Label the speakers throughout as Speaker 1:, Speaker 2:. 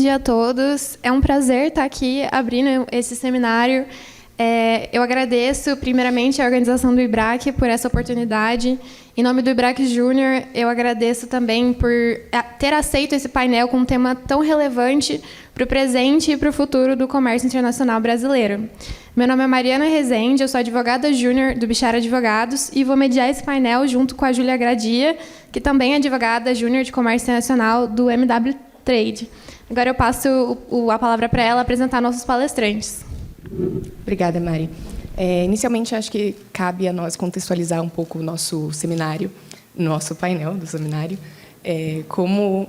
Speaker 1: dia a todos. É um prazer estar aqui abrindo esse seminário. Eu agradeço, primeiramente, a organização do IBRAC por essa oportunidade. Em nome do IBRAC Júnior, eu agradeço também por ter aceito esse painel com um tema tão relevante para o presente e para o futuro do comércio internacional brasileiro. Meu nome é Mariana Rezende, eu sou advogada júnior do Bichara Advogados e vou mediar esse painel junto com a Júlia Gradia, que também é advogada júnior de comércio internacional do MW Trade. Agora eu passo a palavra para ela apresentar nossos palestrantes.
Speaker 2: Obrigada, Mari. Inicialmente, acho que cabe a nós contextualizar um pouco o nosso seminário, nosso painel do seminário, como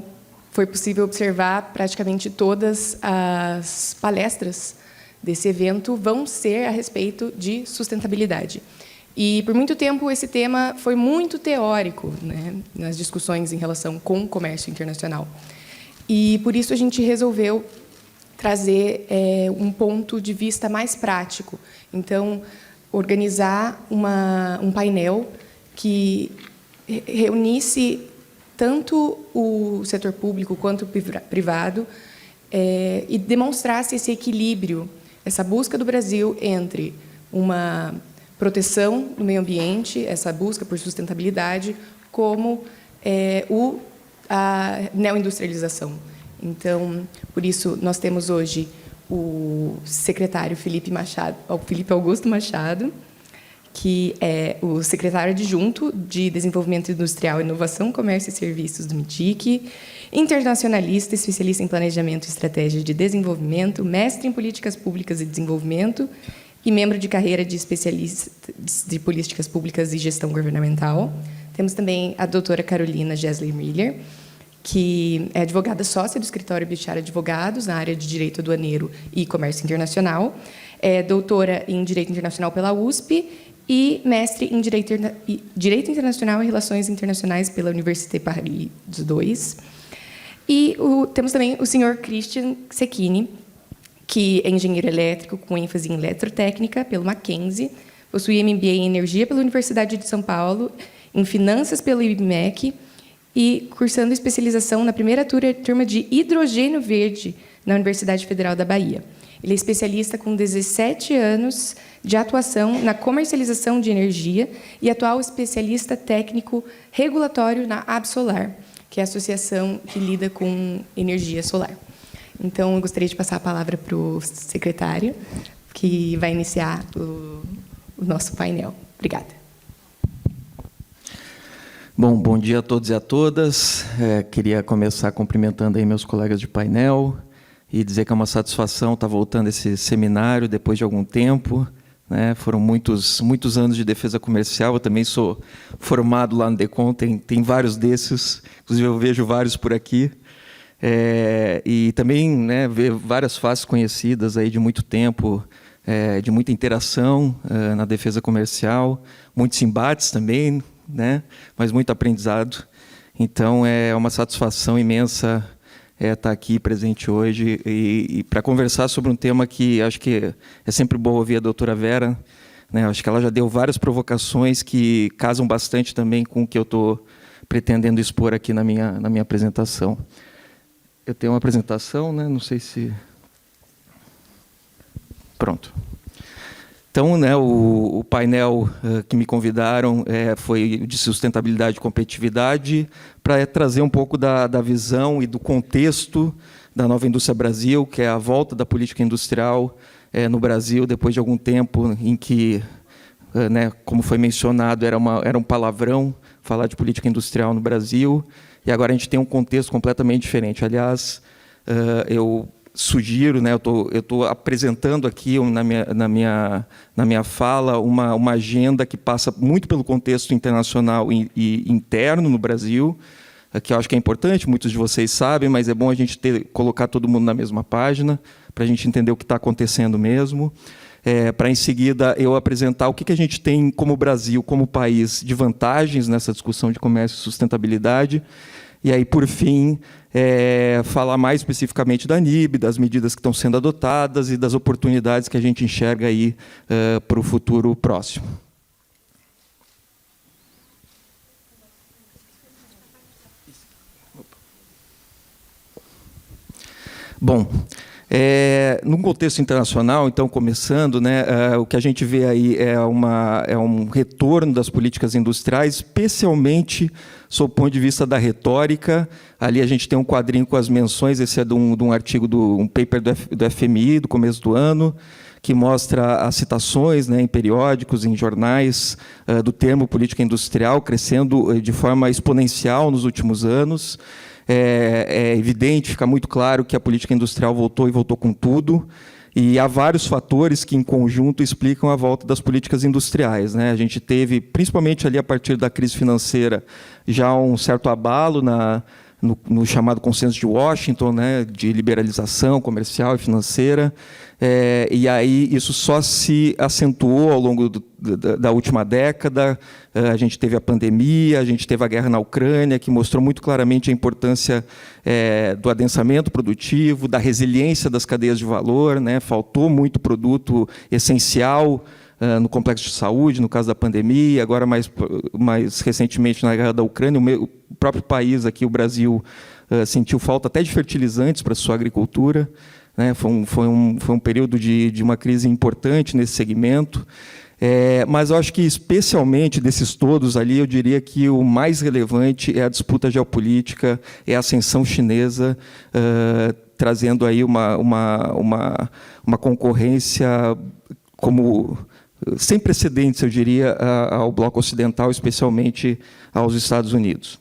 Speaker 2: foi possível observar praticamente todas as palestras desse evento vão ser a respeito de sustentabilidade. E, por muito tempo, esse tema foi muito teórico, né, nas discussões em relação com o comércio internacional. E, por isso, a gente resolveu trazer um ponto de vista mais prático. Então, organizar um painel que reunisse tanto o setor público quanto o privado e demonstrasse esse equilíbrio, essa busca do Brasil entre uma proteção do meio ambiente, essa busca por sustentabilidade, como a neoindustrialização. Então, por isso, nós temos hoje o secretário Felipe Augusto Machado, que é o secretário adjunto de Desenvolvimento Industrial, Inovação, Comércio e Serviços do MITIC, internacionalista, especialista em Planejamento e Estratégia de Desenvolvimento, mestre em Políticas Públicas e Desenvolvimento e membro de carreira de especialista de Políticas Públicas e Gestão Governamental. Temos também a doutora Carolina Gesley Miller, que é advogada sócia do escritório Bichara Advogados, na área de Direito Aduaneiro e Comércio Internacional, é doutora em Direito Internacional pela USP e mestre em Direito Internacional e Relações Internacionais pela Université Paris II. E temos também o senhor Christian Cecchini, que é engenheiro elétrico com ênfase em eletrotécnica pelo Mackenzie, possui MBA em Energia pela Universidade de São Paulo, em Finanças pelo IBMEC, e cursando especialização na primeira turma de Hidrogênio Verde na Universidade Federal da Bahia. Ele é especialista com 17 anos de atuação na comercialização de energia e atual especialista técnico regulatório na Absolar, que é a associação que lida com energia solar. Então, eu gostaria de passar a palavra para o secretário, que vai iniciar o nosso painel. Obrigada.
Speaker 3: Bom dia a todos e a todas. Queria começar cumprimentando aí meus colegas de painel e dizer que é uma satisfação estar voltando a esse seminário depois de algum tempo, né? Foram muitos anos de defesa comercial. Eu também sou formado lá no DECOM, tem vários desses, inclusive eu vejo vários por aqui. E também, né, ver várias faces conhecidas aí de muito tempo, de muita interação na defesa comercial, muitos embates também, né? Mas muito aprendizado. Então, é uma satisfação imensa estar aqui presente hoje e para conversar sobre um tema que acho que é sempre bom ouvir a doutora Vera, né? Acho que ela já deu várias provocações que casam bastante também com o que eu estou pretendendo expor aqui na minha apresentação. Eu tenho uma apresentação, né? Não sei se... Pronto. Então, né, o painel que me convidaram foi de sustentabilidade e competitividade, para trazer um pouco da visão e do contexto da Nova Indústria Brasil, que é a volta da política industrial no Brasil, depois de algum tempo em que, né, como foi mencionado, era um palavrão falar de política industrial no Brasil, e agora a gente tem um contexto completamente diferente. Aliás, eu sugiro, né, eu estou apresentando aqui na minha fala uma agenda que passa muito pelo contexto internacional e interno no Brasil, que eu acho que é importante, muitos de vocês sabem, mas é bom a gente colocar todo mundo na mesma página, para a gente entender o que está acontecendo mesmo, para em seguida eu apresentar o que a gente tem como Brasil, como país, de vantagens nessa discussão de comércio e sustentabilidade. E aí, por fim, falar mais especificamente da NIB, das medidas que estão sendo adotadas e das oportunidades que a gente enxerga aí para o futuro próximo. Bom, num contexto internacional, então, começando, né, o que a gente vê aí é um retorno das políticas industriais, especialmente sob o ponto de vista da retórica. Ali a gente tem um quadrinho com as menções, esse é de um artigo, um paper do FMI, do começo do ano, que mostra as citações, né, em periódicos, em jornais, do termo política industrial, crescendo de forma exponencial nos últimos anos. É evidente, fica muito claro que a política industrial voltou e voltou com tudo, e há vários fatores que, em conjunto, explicam a volta das políticas industriais, né? A gente teve, principalmente ali a partir da crise financeira, já um certo abalo no chamado consenso de Washington, né, de liberalização comercial e financeira, e aí isso só se acentuou ao longo da última década. A gente teve a pandemia, a gente teve a guerra na Ucrânia, que mostrou muito claramente a importância do adensamento produtivo, da resiliência das cadeias de valor, né? Faltou muito produto essencial no complexo de saúde, no caso da pandemia, agora mais recentemente na guerra da Ucrânia, o próprio país aqui, o Brasil, sentiu falta até de fertilizantes para a sua agricultura, né? Foi um período de uma crise importante nesse segmento, mas eu acho que, especialmente desses todos ali, eu diria que o mais relevante é a disputa geopolítica, é a ascensão chinesa, trazendo aí uma concorrência como sem precedentes, eu diria, ao bloco ocidental, especialmente aos Estados Unidos.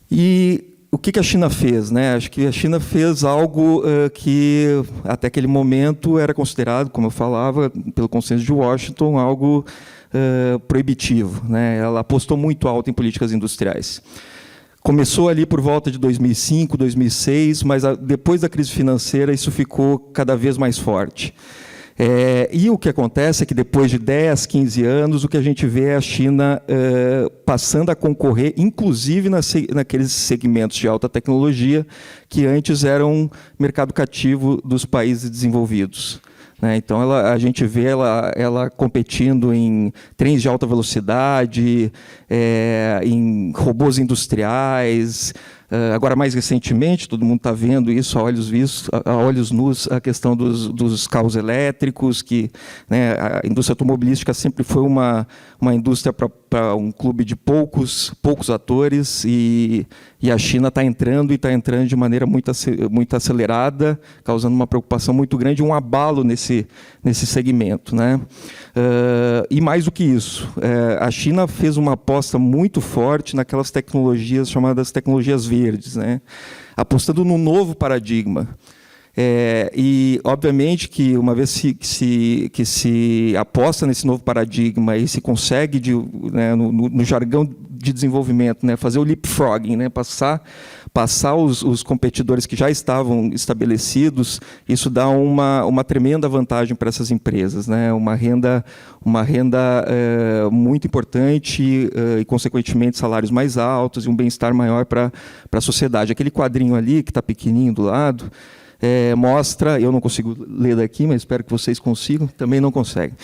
Speaker 3: E o que a China fez, né? Acho que a China fez algo que, até aquele momento, era considerado, como eu falava, pelo consenso de Washington, algo proibitivo, né? Ela apostou muito alto em políticas industriais. Começou ali por volta de 2005, 2006, mas depois da crise financeira isso ficou cada vez mais forte. E o que acontece é que, depois de 10, 15 anos, o que a gente vê é a China passando a concorrer, inclusive naqueles segmentos de alta tecnologia que antes eram mercado cativo dos países desenvolvidos. Então, a gente vê ela competindo em trens de alta velocidade, em robôs industriais. Agora, mais recentemente, todo mundo está vendo isso a olhos nus, a questão dos carros elétricos, que, né, a indústria automobilística sempre foi uma indústria para um clube de poucos atores, e a China está entrando, e está entrando de maneira muito acelerada, causando uma preocupação muito grande, um abalo nesse segmento, né? E mais do que isso, a China fez uma aposta muito forte naquelas tecnologias chamadas tecnologias verdes, né? Apostando num novo paradigma. E, obviamente, que uma vez que se aposta nesse novo paradigma e se consegue, né, no jargão de desenvolvimento, né, fazer o leapfrogging, né, passar os competidores que já estavam estabelecidos, isso dá uma tremenda vantagem para essas empresas, né, uma renda muito importante e, consequentemente, salários mais altos e um bem-estar maior para a sociedade. Aquele quadrinho ali, que está pequenininho do lado, mostra, eu não consigo ler daqui, mas espero que vocês consigam, também não conseguem.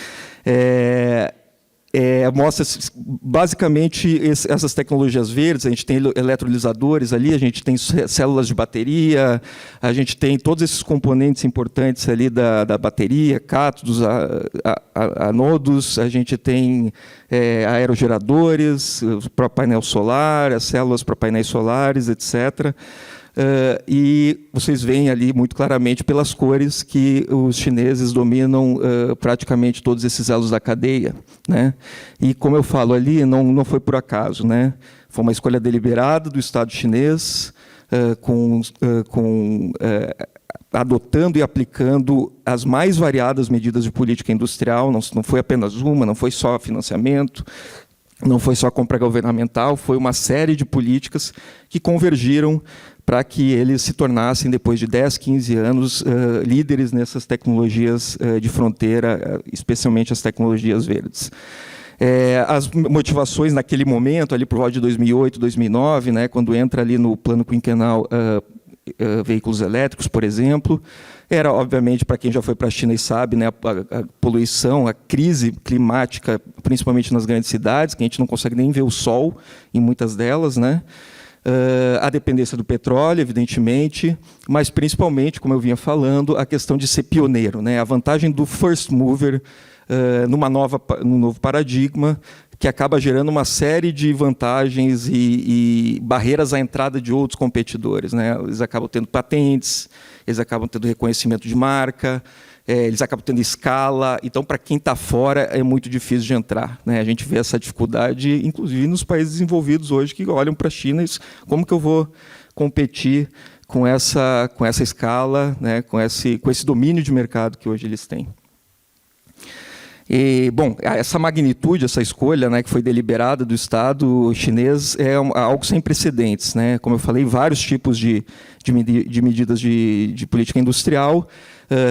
Speaker 3: Mostra basicamente essas tecnologias verdes. A gente tem eletrolisadores ali, a gente tem células de bateria, a gente tem todos esses componentes importantes ali da bateria, cátodos, anodos, a gente tem aerogeradores, para painel solar, as células para painéis solares, etc. E vocês veem ali muito claramente pelas cores que os chineses dominam praticamente todos esses elos da cadeia, né? E, como eu falo ali, não foi por acaso, né? Foi uma escolha deliberada do Estado chinês, adotando e aplicando as mais variadas medidas de política industrial. Não foi apenas uma, não foi só financiamento, não foi só compra governamental, foi uma série de políticas que convergiram para que eles se tornassem, depois de 10, 15 anos, líderes nessas tecnologias de fronteira, especialmente as tecnologias verdes. As motivações naquele momento, ali por volta de 2008, 2009, né, quando entra ali no plano quinquenal veículos elétricos, por exemplo, era, obviamente, para quem já foi para a China e sabe, né, a poluição, a crise climática, principalmente nas grandes cidades, que a gente não consegue nem ver o sol em muitas delas, né? a dependência do petróleo, evidentemente, mas principalmente, como eu vinha falando, a questão de ser pioneiro, né? A vantagem do first mover num novo paradigma, que acaba gerando uma série de vantagens e barreiras à entrada de outros competidores, né? Eles acabam tendo patentes, eles acabam tendo reconhecimento de marca, eles acabam tendo escala. Então, para quem está fora, é muito difícil de entrar, né? A gente vê essa dificuldade, inclusive, nos países desenvolvidos hoje, que olham para a China e dizem, como que eu vou competir com essa escala, né? com esse domínio de mercado que hoje eles têm. E, bom, essa magnitude, essa escolha, né, que foi deliberada do Estado chinês é algo sem precedentes, né? Como eu falei, vários tipos de medidas de política industrial.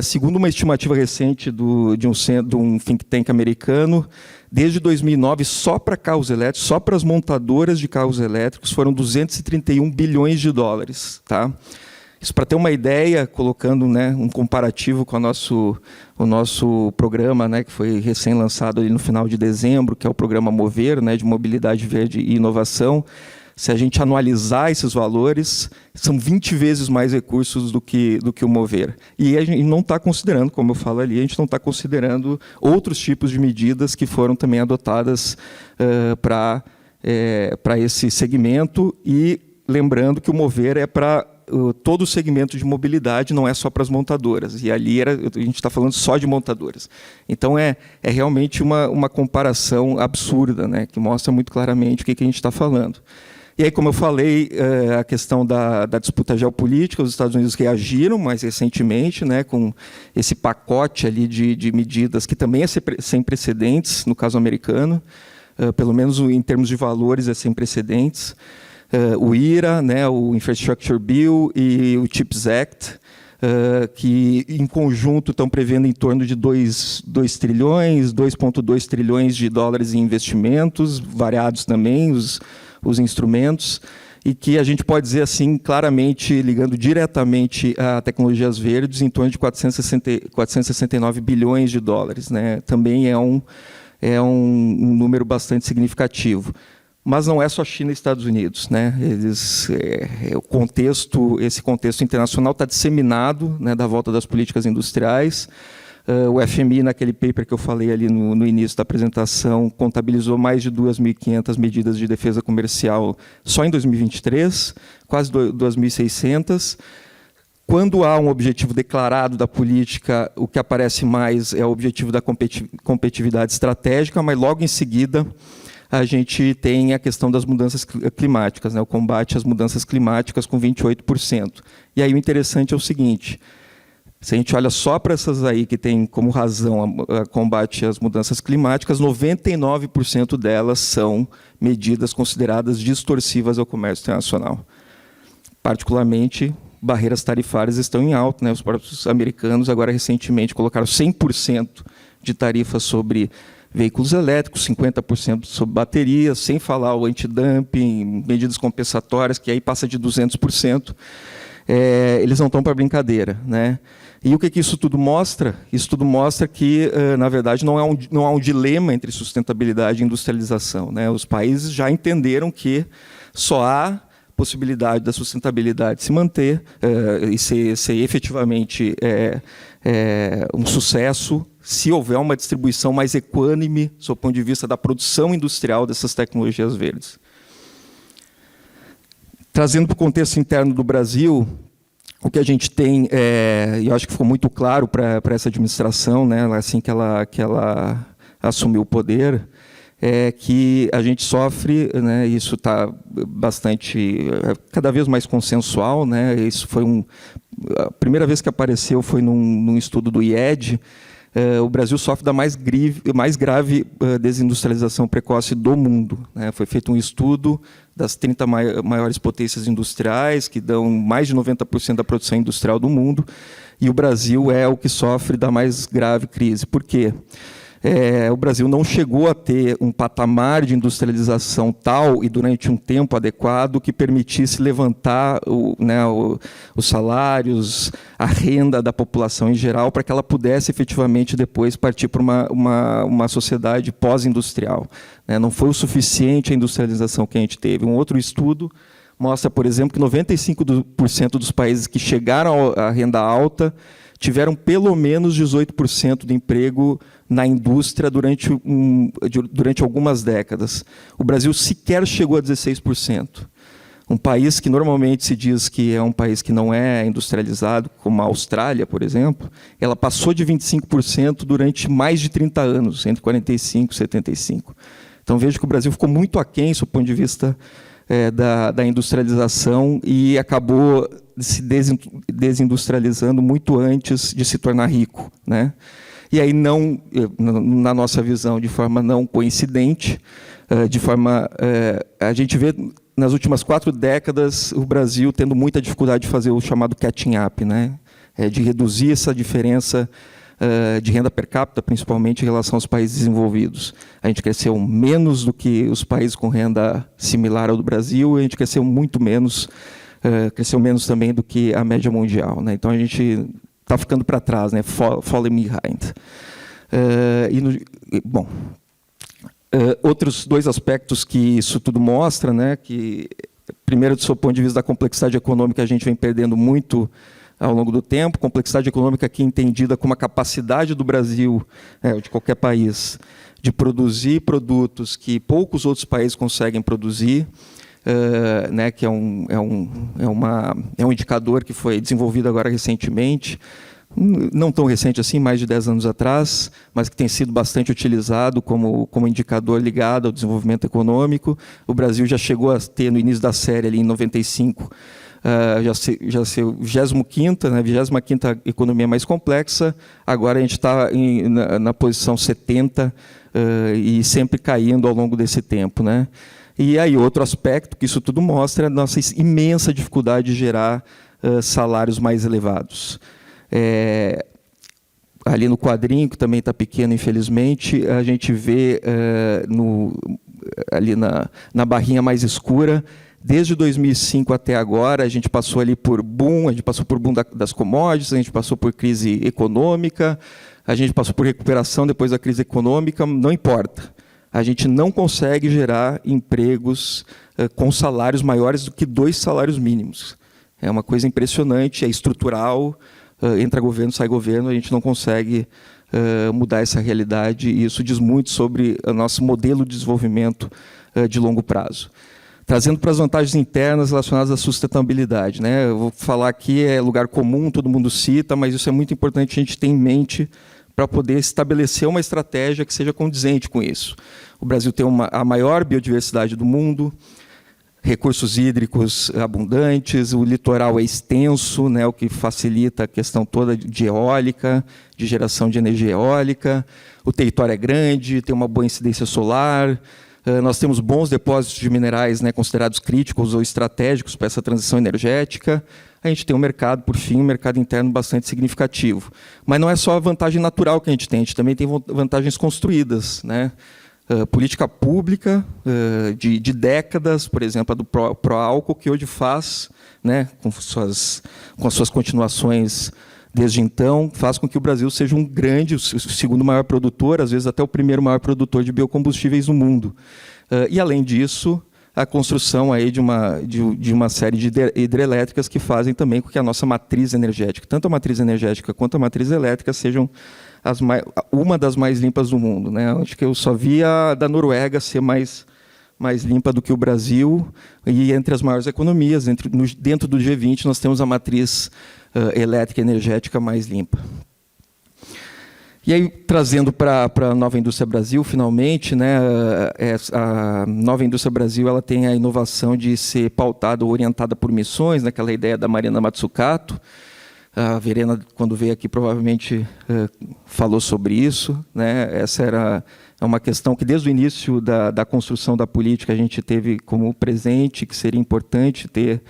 Speaker 3: Segundo uma estimativa recente de um think tank americano, desde 2009, só para carros elétricos, só para as montadoras de carros elétricos, foram 231 bilhões de dólares. Tá? Isso para ter uma ideia, colocando, né, um comparativo com o nosso programa, né, que foi recém-lançado ali no final de dezembro, que é o programa Mover, né, de Mobilidade Verde e Inovação. Se a gente anualizar esses valores, são 20 vezes mais recursos do que o Mover. E a gente não está considerando, como eu falo ali, a gente não está considerando outros tipos de medidas que foram também adotadas para esse segmento. E lembrando que o Mover é para todo o segmento de mobilidade, não é só para as montadoras. E ali a gente está falando só de montadoras. Então, é realmente uma comparação absurda, né, que mostra muito claramente o que a gente está falando. E aí, como eu falei, a questão da disputa geopolítica, os Estados Unidos reagiram mais recentemente, né, com esse pacote ali de medidas que também é sem precedentes, no caso americano, pelo menos em termos de valores é sem precedentes. O IRA, né, o Infrastructure Bill e o CHIPS Act, que em conjunto estão prevendo em torno de 2,2 trilhões de dólares em investimentos, variados também os instrumentos, e que a gente pode dizer assim, claramente, ligando diretamente a tecnologias verdes, em torno de 469 bilhões de dólares. Né? Também é um número bastante significativo. Mas não é só China e Estados Unidos, né? Esse contexto internacional está disseminado, né, da volta das políticas industriais. O FMI, naquele paper que eu falei ali no início da apresentação, contabilizou mais de 2.500 medidas de defesa comercial só em 2023, quase 2.600. Quando há um objetivo declarado da política, o que aparece mais é o objetivo da competitividade estratégica, mas logo em seguida a gente tem a questão das mudanças climáticas, né, o combate às mudanças climáticas com 28%. E aí o interessante é o seguinte, se a gente olha só para essas aí que tem como razão a combate às mudanças climáticas, 99% delas são medidas consideradas distorsivas ao comércio internacional. Particularmente, barreiras tarifárias estão em alta, né? Os próprios americanos agora recentemente colocaram 100% de tarifas sobre veículos elétricos, 50% sobre baterias, sem falar o antidumping, medidas compensatórias, que aí passa de 200%. Eles não estão para brincadeira, né? E o que isso tudo mostra? Isso tudo mostra que, na verdade, não há um dilema entre sustentabilidade e industrialização, né? Os países já entenderam que só há possibilidade da sustentabilidade se manter e ser efetivamente um sucesso se houver uma distribuição mais equânime, do ponto de vista da produção industrial dessas tecnologias verdes. Trazendo para o contexto interno do Brasil, o que a gente tem, e eu acho que ficou muito claro para essa administração, né, assim que ela assumiu o poder, é que a gente sofre, né, isso está cada vez mais consensual, né, isso foi a primeira vez que apareceu foi num estudo do IED. O Brasil sofre da mais grave desindustrialização precoce do mundo, né? Foi feito um estudo das 30 maiores potências industriais, que dão mais de 90% da produção industrial do mundo, e o Brasil é o que sofre da mais grave crise. Por quê? O Brasil não chegou a ter um patamar de industrialização tal e durante um tempo adequado que permitisse levantar os salários, a renda da população em geral, para que ela pudesse efetivamente depois partir para uma sociedade pós-industrial. Não foi o suficiente a industrialização que a gente teve. Um outro estudo mostra, por exemplo, que 95% dos países que chegaram à renda alta tiveram pelo menos 18% de emprego na indústria durante algumas décadas. O Brasil sequer chegou a 16%. Um país que normalmente se diz que é um país que não é industrializado, como a Austrália, por exemplo, ela passou de 25% durante mais de 30 anos, entre 45 e 75. Então, vejo que o Brasil ficou muito aquém, do ponto de vista da industrialização, e acabou se desindustrializando muito antes de se tornar rico, né? E aí, não, na nossa visão, de forma não coincidente, a gente vê nas últimas 4 décadas o Brasil tendo muita dificuldade de fazer o chamado catching up, né? De reduzir essa diferença de renda per capita, principalmente em relação aos países desenvolvidos. A gente cresceu menos do que os países com renda similar ao do Brasil, e a gente cresceu muito menos, cresceu menos também do que a média mundial, né? Então a gente está ficando para trás, né? Falling behind. Outros 2 aspectos que isso tudo mostra, né? Que, primeiro, do seu ponto de vista da complexidade econômica, a gente vem perdendo muito ao longo do tempo. Complexidade econômica aqui entendida como a capacidade do Brasil, de qualquer país, de produzir produtos que poucos outros países conseguem produzir, né, que é um indicador que foi desenvolvido agora recentemente, não tão recente assim, mais de 10 anos atrás, mas que tem sido bastante utilizado como indicador ligado ao desenvolvimento econômico. O Brasil já chegou a ter, no início da série, ali em 95, já ser 25ª, né, 25ª economia mais complexa. Agora a gente está na posição 70 e sempre caindo ao longo desse tempo, né? E aí outro aspecto que isso tudo mostra é a nossa imensa dificuldade de gerar salários mais elevados. Ali no quadrinho, que também está pequeno, infelizmente, a gente vê ali na barrinha mais escura, desde 2005 até agora, a gente passou ali por boom, a gente passou por boom das commodities, a gente passou por crise econômica, a gente passou por recuperação depois da crise econômica, não importa. A gente não consegue gerar empregos com salários maiores do que 2 salários mínimos. É uma coisa impressionante, é estrutural, entra governo, sai governo, a gente não consegue mudar essa realidade, e isso diz muito sobre o nosso modelo de desenvolvimento de longo prazo. Trazendo para as vantagens internas relacionadas à sustentabilidade, né? Eu vou falar aqui, é lugar comum, todo mundo cita, mas isso é muito importante a gente ter em mente para poder estabelecer uma estratégia que seja condizente com isso. O Brasil tem a maior biodiversidade do mundo, recursos hídricos abundantes, o litoral é extenso, né, o que facilita a questão toda de eólica, de geração de energia eólica, o território é grande, tem uma boa incidência solar, nós temos bons depósitos de minerais, né, considerados críticos ou estratégicos para essa transição energética. A gente tem um mercado, por fim, um mercado interno bastante significativo. Mas não é só a vantagem natural que a gente tem também tem vantagens construídas, né? Política pública de décadas, por exemplo, a do Proálcool, que hoje faz, né, com as suas continuações desde então, faz com que o Brasil seja um grande, o segundo maior produtor, às vezes até o primeiro maior produtor de biocombustíveis no mundo. E, além disso, a construção aí de uma série de hidrelétricas que fazem também com que a nossa matriz energética, tanto a matriz energética quanto a matriz elétrica, sejam uma das mais limpas do mundo, né? Acho que eu só vi a da Noruega ser mais limpa do que o Brasil, e entre as maiores economias, dentro do G20, nós temos a matriz elétrica e energética mais limpa. E aí, trazendo para a Nova Indústria Brasil, finalmente, né, a Nova Indústria Brasil ela tem a inovação de ser pautada ou orientada por missões, naquela ideia da Mariana Mazzucato. A Verena, quando veio aqui, provavelmente falou sobre isso, né? Essa é uma questão que, desde o início da construção da política, a gente teve como presente, que seria importante ter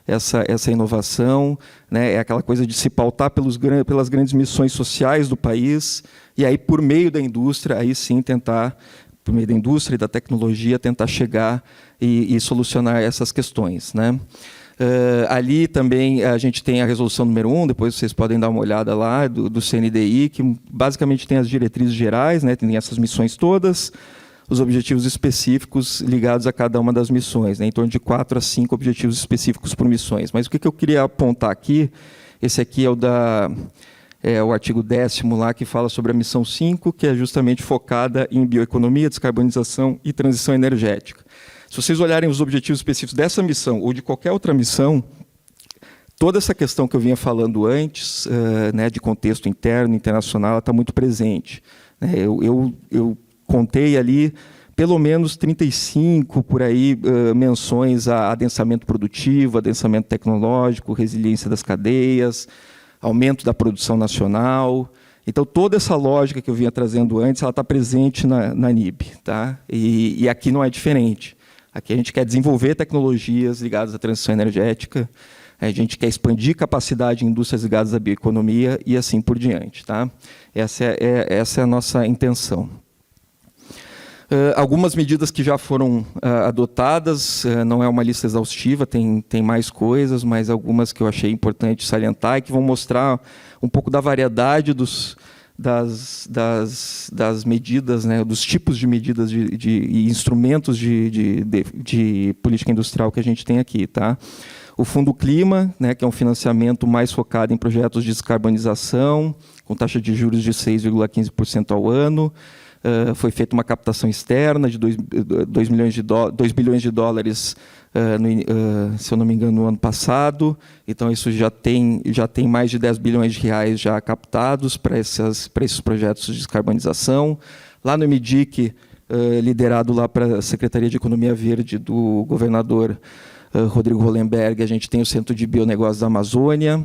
Speaker 3: essa inovação, né? É aquela coisa de se pautar pelas grandes missões sociais do país, e aí, por meio da indústria, aí sim tentar, por meio da indústria e da tecnologia, tentar chegar e solucionar essas questões, né? Ali também a gente tem a resolução número 1, depois vocês podem dar uma olhada lá, do CNDI, que basicamente tem as diretrizes gerais, né, tem essas missões todas, os objetivos específicos ligados a cada uma das missões, né, em torno de 4 a 5 objetivos específicos por missões. Mas o que eu queria apontar aqui, esse aqui é o artigo 10º lá, que fala sobre a missão 5, que é justamente focada em bioeconomia, descarbonização e transição energética. Se vocês olharem os objetivos específicos dessa missão ou de qualquer outra missão, toda essa questão que eu vinha falando antes, né, de contexto interno, internacional, está muito presente. Eu contei ali pelo menos 35, por aí, menções a adensamento produtivo, adensamento tecnológico, resiliência das cadeias, aumento da produção nacional. Então, toda essa lógica que eu vinha trazendo antes, ela está presente na NIB. Tá? E aqui não é diferente. Aqui a gente quer desenvolver tecnologias ligadas à transição energética, a gente quer expandir capacidade em indústrias ligadas à bioeconomia e assim por diante. Tá? Essa é a nossa intenção. Algumas medidas que já foram adotadas, não é uma lista exaustiva, tem mais coisas, mas algumas que eu achei importante salientar e que vão mostrar um pouco da variedade das medidas, né, dos tipos de medidas e instrumentos de política industrial que a gente tem aqui. Tá? O Fundo Clima, né, que é um financiamento mais focado em projetos de descarbonização, com taxa de juros de 6,15% ao ano. Foi feita uma captação externa de 2 bilhões de dólares, se eu não me engano, no ano passado. Então, isso já tem mais de 10 bilhões de reais já captados para esses projetos de descarbonização. Lá no MIDIC, liderado lá para a Secretaria de Economia Verde do governador Rodrigo Hollenberg, a gente tem o Centro de Bionegócios da Amazônia,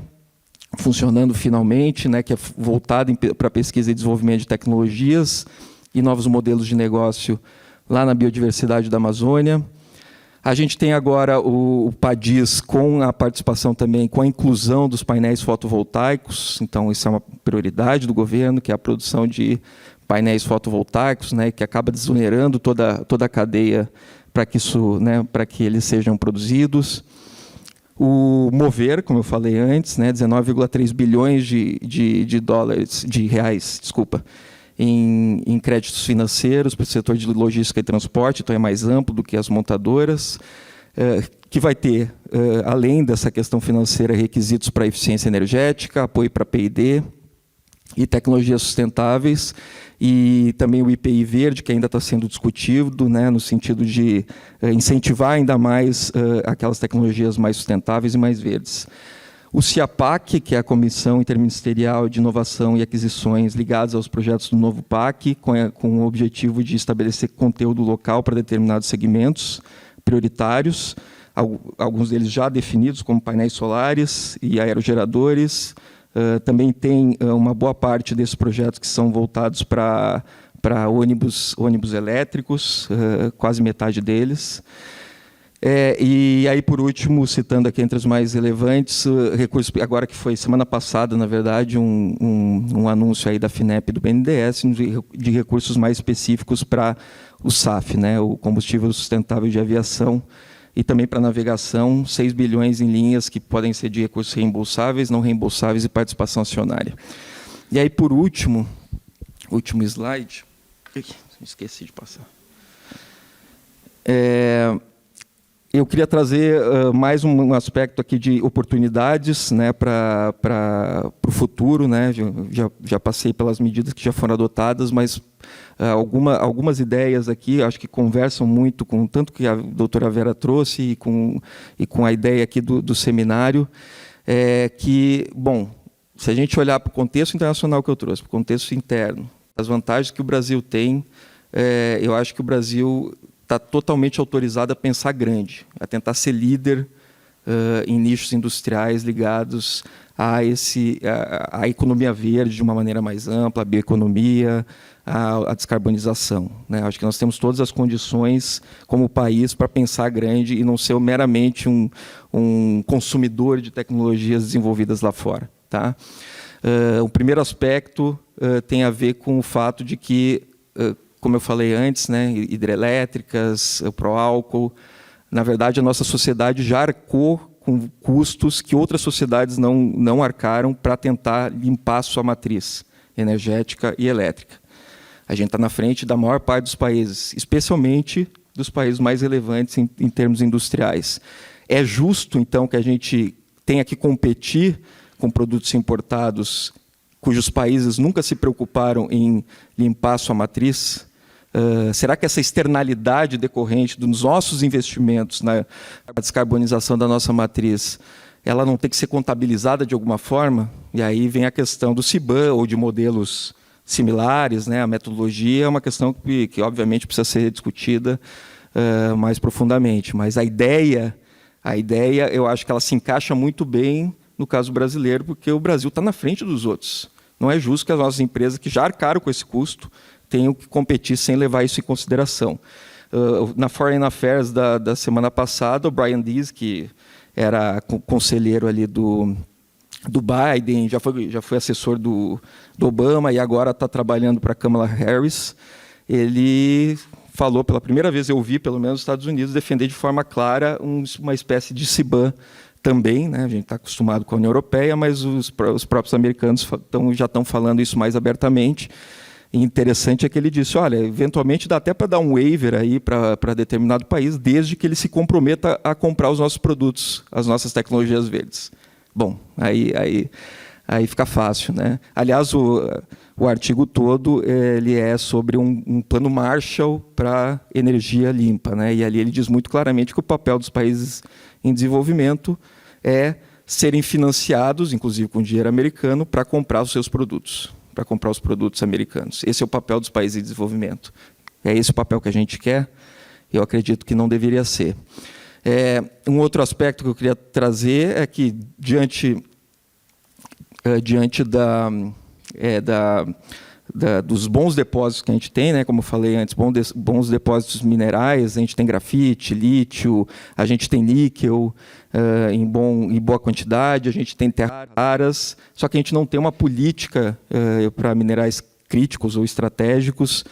Speaker 3: funcionando finalmente, né, que é voltado para pesquisa e desenvolvimento de tecnologias e novos modelos de negócio lá na biodiversidade da Amazônia. A gente tem agora o PADIS com a participação também, com a inclusão dos painéis fotovoltaicos. Então, isso é uma prioridade do governo, que é a produção de painéis fotovoltaicos, né, que acaba desonerando toda a cadeia para que isso, né, para que eles sejam produzidos. O Mover, como eu falei antes, né, 19,3 bilhões de reais, em créditos financeiros para o setor de logística e transporte, então é mais amplo do que as montadoras, que vai ter, além dessa questão financeira, requisitos para eficiência energética, apoio para P&D e tecnologias sustentáveis, e também o IPI verde, que ainda está sendo discutido, né, no sentido de incentivar ainda mais aquelas tecnologias mais sustentáveis e mais verdes. O CIAPAC, que é a Comissão Interministerial de Inovação e Aquisições ligadas aos projetos do novo PAC, com o objetivo de estabelecer conteúdo local para determinados segmentos prioritários, alguns deles já definidos, como painéis solares e aerogeradores. Também tem uma boa parte desses projetos que são voltados para ônibus elétricos, quase metade deles. E aí, por último, citando aqui entre os mais relevantes, recursos, agora que foi semana passada, na verdade, um anúncio aí da FINEP e do BNDES de recursos mais específicos para o SAF, né, o combustível sustentável de aviação, e também para navegação, 6 bilhões em linhas que podem ser de recursos reembolsáveis, não reembolsáveis e participação acionária. E aí, por último slide, esqueci de passar. Eu queria trazer mais um aspecto aqui de oportunidades, né, para o futuro, né? Já passei pelas medidas que já foram adotadas, mas algumas ideias aqui, acho que conversam muito com tanto que a doutora Vera trouxe e com a ideia aqui do seminário, que, bom, se a gente olhar para o contexto internacional que eu trouxe, para o contexto interno, as vantagens que o Brasil tem, eu acho que o Brasil está totalmente autorizado a pensar grande, a tentar ser líder em nichos industriais ligados à economia verde de uma maneira mais ampla, a bioeconomia, a descarbonização, né? Acho que nós temos todas as condições como país para pensar grande e não ser meramente um consumidor de tecnologias desenvolvidas lá fora. Tá? O primeiro aspecto tem a ver com o fato de que, como eu falei antes, né, hidrelétricas, pró-álcool, na verdade, a nossa sociedade já arcou com custos que outras sociedades não arcaram para tentar limpar sua matriz energética e elétrica. A gente está na frente da maior parte dos países, especialmente dos países mais relevantes em termos industriais. É justo, então, que a gente tenha que competir com produtos importados cujos países nunca se preocuparam em limpar sua matriz? Será que essa externalidade decorrente dos nossos investimentos na descarbonização da nossa matriz, ela não tem que ser contabilizada de alguma forma? E aí vem a questão do CBAM ou de modelos similares, né? A metodologia é uma questão que obviamente precisa ser discutida mais profundamente, mas a ideia, eu acho que ela se encaixa muito bem no caso brasileiro, porque o Brasil está na frente dos outros. Não é justo que as nossas empresas, que já arcaram com esse custo, tenham que competir sem levar isso em consideração. Na Foreign Affairs da semana passada, o Brian Deese, que era conselheiro ali do Biden, já foi assessor do Obama e agora está trabalhando para a Kamala Harris, ele falou, pela primeira vez eu ouvi, pelo menos, os Estados Unidos defender de forma clara uma espécie de CBAM também, né? A gente está acostumado com a União Europeia, mas os próprios americanos já estão falando isso mais abertamente. E interessante é que ele disse, olha, eventualmente dá até para dar um waiver aí para determinado país, desde que ele se comprometa a comprar os nossos produtos, as nossas tecnologias verdes. Bom, aí fica fácil, né? Aliás, o artigo todo ele é sobre um plano Marshall para energia limpa, né? E ali ele diz muito claramente que o papel dos países em desenvolvimento é serem financiados, inclusive com dinheiro americano, para comprar os seus produtos, para comprar os produtos americanos. Esse é o papel dos países em desenvolvimento. É esse o papel que a gente quer? Eu acredito que não deveria ser. Um outro aspecto que eu queria trazer é que, diante dos bons depósitos que a gente tem, né, como eu falei antes, bons depósitos minerais, a gente tem grafite, lítio, a gente tem níquel em boa quantidade, a gente tem terras raras, só que a gente não tem uma política para minerais críticos ou estratégicos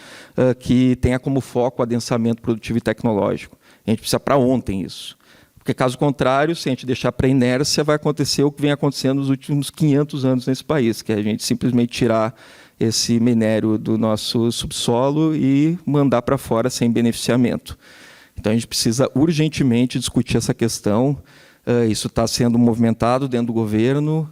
Speaker 3: que tenha como foco o adensamento produtivo e tecnológico. A gente precisa para ontem isso. Porque, caso contrário, se a gente deixar para a inércia, vai acontecer o que vem acontecendo nos últimos 500 anos nesse país, que é a gente simplesmente tirar esse minério do nosso subsolo e mandar para fora sem beneficiamento. Então, a gente precisa urgentemente discutir essa questão. Isso está sendo movimentado dentro do governo.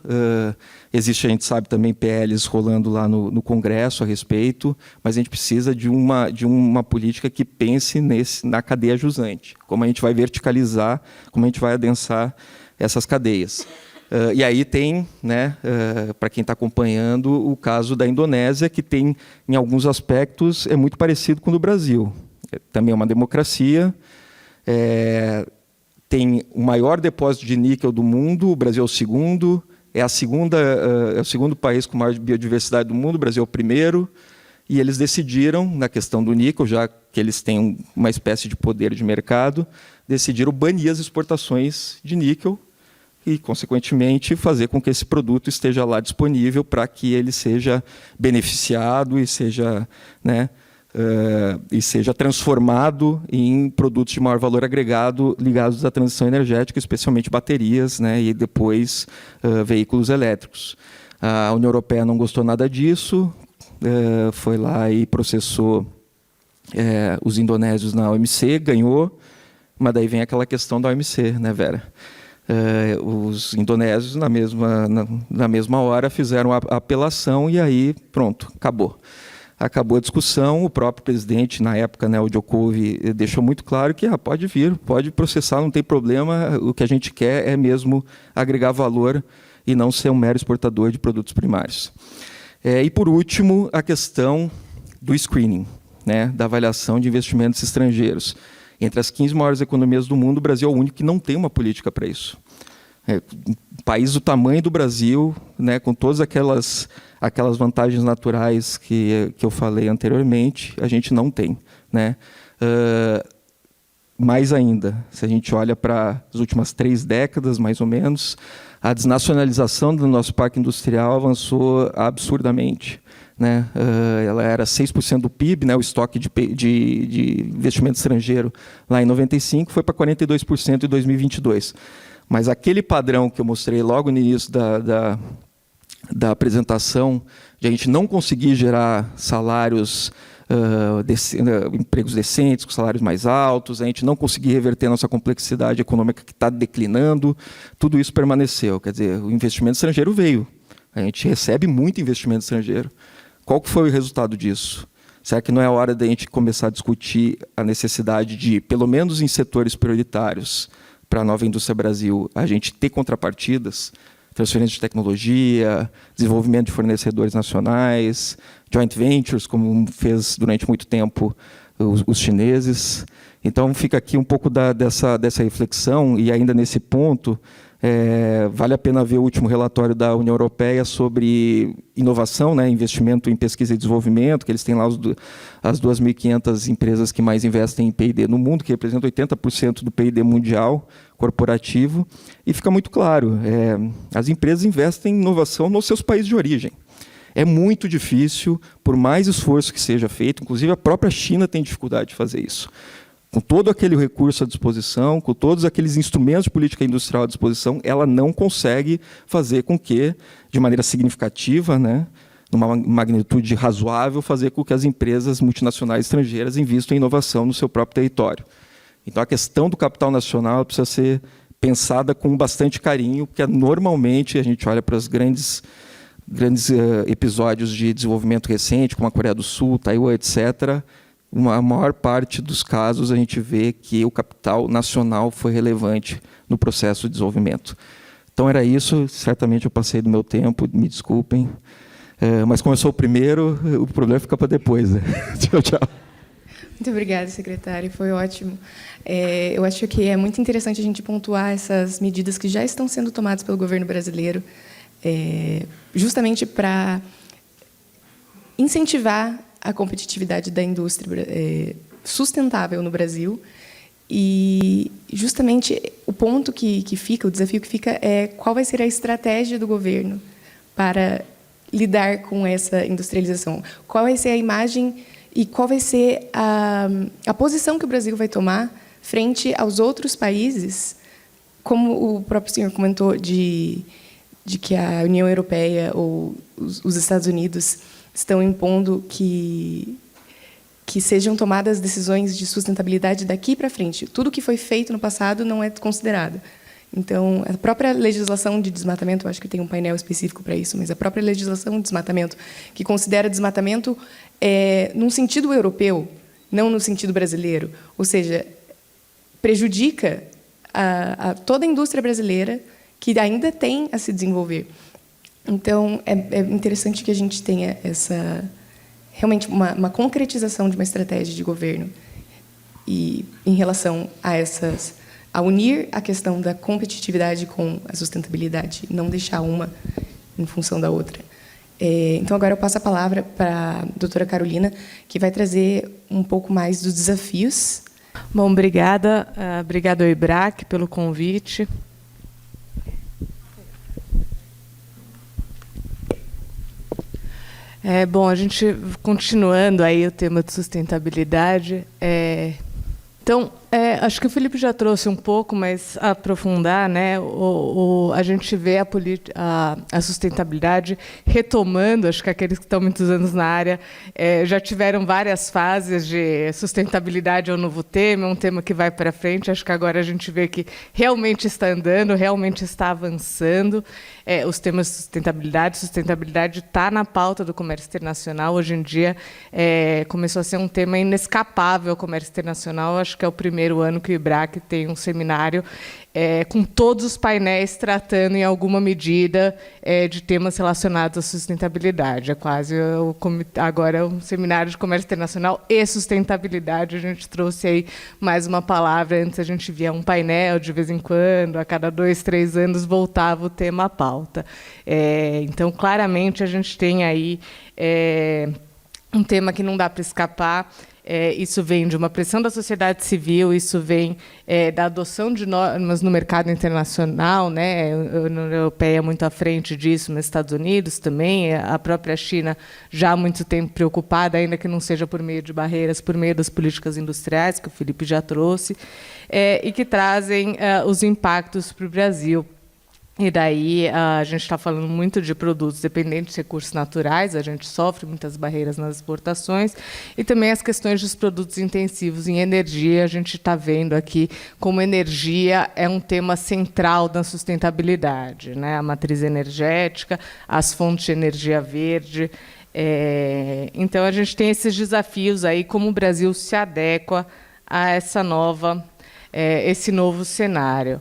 Speaker 3: Existe, a gente sabe, também PLs rolando lá no Congresso a respeito, mas a gente precisa de uma política que pense na cadeia jusante, como a gente vai verticalizar, como a gente vai adensar essas cadeias. E aí tem, né, para quem está acompanhando, o caso da Indonésia, que tem, em alguns aspectos, é muito parecido com o do Brasil. Também é uma democracia, tem o maior depósito de níquel do mundo, o Brasil é o segundo, é o segundo país com maior biodiversidade do mundo, o Brasil é o primeiro, e eles decidiram, na questão do níquel, já que eles têm uma espécie de poder de mercado, decidiram banir as exportações de níquel e, consequentemente, fazer com que esse produto esteja lá disponível para que ele seja beneficiado e seja, né, transformado em produtos de maior valor agregado ligados à transição energética, especialmente baterias, né, e depois veículos elétricos. A União Europeia não gostou nada disso, foi lá e processou os indonésios na OMC, ganhou, mas daí vem aquela questão da OMC, né, Vera? Os indonésios, na mesma hora, fizeram a apelação e aí, pronto, acabou. Acabou a discussão, o próprio presidente, na época, né, o Jokowi, deixou muito claro que pode vir, pode processar, não tem problema, o que a gente quer é mesmo agregar valor e não ser um mero exportador de produtos primários. E, por último, a questão do screening, né, da avaliação de investimentos estrangeiros. Entre as 15 maiores economias do mundo, o Brasil é o único que não tem uma política para isso. Um país do tamanho do Brasil, né, com todas aquelas vantagens naturais que eu falei anteriormente, a gente não tem, né? Mais ainda, se a gente olha para as últimas 3 décadas, mais ou menos, a desnacionalização do nosso parque industrial avançou absurdamente, né? Ela era 6% do PIB, né, o estoque de investimento estrangeiro lá em 95, foi para 42% em 2022. Mas aquele padrão que eu mostrei logo no início da apresentação de a gente não conseguir gerar salários, empregos decentes, com salários mais altos, a gente não conseguir reverter a nossa complexidade econômica que está declinando, tudo isso permaneceu. Quer dizer, o investimento estrangeiro veio. A gente recebe muito investimento estrangeiro. Qual que foi o resultado disso? Será que não é hora da gente começar a discutir a necessidade de, pelo menos em setores prioritários, para a nova indústria Brasil, a gente ter contrapartidas, transferência de tecnologia, desenvolvimento de fornecedores nacionais, joint ventures, como fez durante muito tempo os chineses. Então, fica aqui um pouco dessa reflexão, e ainda nesse ponto, vale a pena ver o último relatório da União Europeia sobre inovação, né, investimento em pesquisa e desenvolvimento, que eles têm lá as 2.500 empresas que mais investem em P&D no mundo, que representam 80% do P&D mundial corporativo, e fica muito claro, as empresas investem em inovação nos seus países de origem. É muito difícil, por mais esforço que seja feito, inclusive a própria China tem dificuldade de fazer isso. Com todo aquele recurso à disposição, com todos aqueles instrumentos de política industrial à disposição, ela não consegue fazer com que, de maneira significativa, né, numa magnitude razoável, fazer com que as empresas multinacionais estrangeiras invistam em inovação no seu próprio território. Então, a questão do capital nacional precisa ser pensada com bastante carinho, porque normalmente a gente olha para os grandes episódios de desenvolvimento recente, como a Coreia do Sul, Taiwan, etc., a maior parte dos casos a gente vê que o capital nacional foi relevante no processo de desenvolvimento. Então era isso, certamente eu passei do meu tempo, me desculpem, mas como eu sou o primeiro, o problema fica para depois. Né? Tchau, tchau.
Speaker 2: Muito obrigada, secretário, foi ótimo. Eu acho que é muito interessante a gente pontuar essas medidas que já estão sendo tomadas pelo governo brasileiro, justamente para incentivar a competitividade da indústria sustentável no Brasil. E, justamente, o ponto que fica, o desafio que fica, é qual vai ser a estratégia do governo para lidar com essa industrialização. Qual vai ser a imagem e qual vai ser a posição que o Brasil vai tomar frente aos outros países, como o próprio senhor comentou, de que a União Europeia ou os Estados Unidos estão impondo que sejam tomadas decisões de sustentabilidade daqui para frente. Tudo que foi feito no passado não é considerado. Então, a própria legislação de desmatamento, eu acho que tem um painel específico para isso, mas a própria legislação de desmatamento, que considera desmatamento num sentido europeu, não no sentido brasileiro, ou seja, prejudica toda a indústria brasileira que ainda tem a se desenvolver. Então, é interessante que a gente tenha realmente uma concretização de uma estratégia de governo e em relação a unir a questão da competitividade com a sustentabilidade, não deixar uma em função da outra. Então, agora eu passo a palavra para a doutora Carolina, que vai trazer um pouco mais dos desafios.
Speaker 4: Bom, obrigada. Obrigada ao IBRAC pelo convite. Bom, a gente continuando aí o tema de sustentabilidade. Então, acho que o Felipe já trouxe um pouco, mas aprofundar, né? A gente vê a sustentabilidade retomando. Acho que aqueles que estão muitos anos na área já tiveram várias fases de sustentabilidade é o novo tema, é um tema que vai para frente. Acho que agora a gente vê que realmente está andando, realmente está avançando. Os temas de sustentabilidade está na pauta do comércio internacional. Hoje em dia começou a ser um tema inescapável ao comércio internacional. Acho que é o primeiro ano que o IBRAC tem um seminário com todos os painéis tratando, em alguma medida, de temas relacionados à sustentabilidade. É quase agora um seminário de comércio internacional e sustentabilidade. A gente trouxe aí mais uma palavra. Antes a gente via um painel de vez em quando, a cada 2, 3 anos voltava o tema à pauta. Então, claramente, a gente tem aí um tema que não dá para escapar. Isso vem de uma pressão da sociedade civil, isso vem da adoção de normas no mercado internacional, né? A União Europeia é muito à frente disso, nos Estados Unidos também, a própria China já há muito tempo preocupada, ainda que não seja por meio de barreiras, por meio das políticas industriais, que o Felipe já trouxe, e que trazem os impactos para o Brasil. E daí a gente está falando muito de produtos dependentes de recursos naturais, a gente sofre muitas barreiras nas exportações, e também as questões dos produtos intensivos em energia. A gente está vendo aqui como energia é um tema central da sustentabilidade, né? A matriz energética, as fontes de energia verde. Então, a gente tem esses desafios aí, como o Brasil se adequa a esse novo cenário.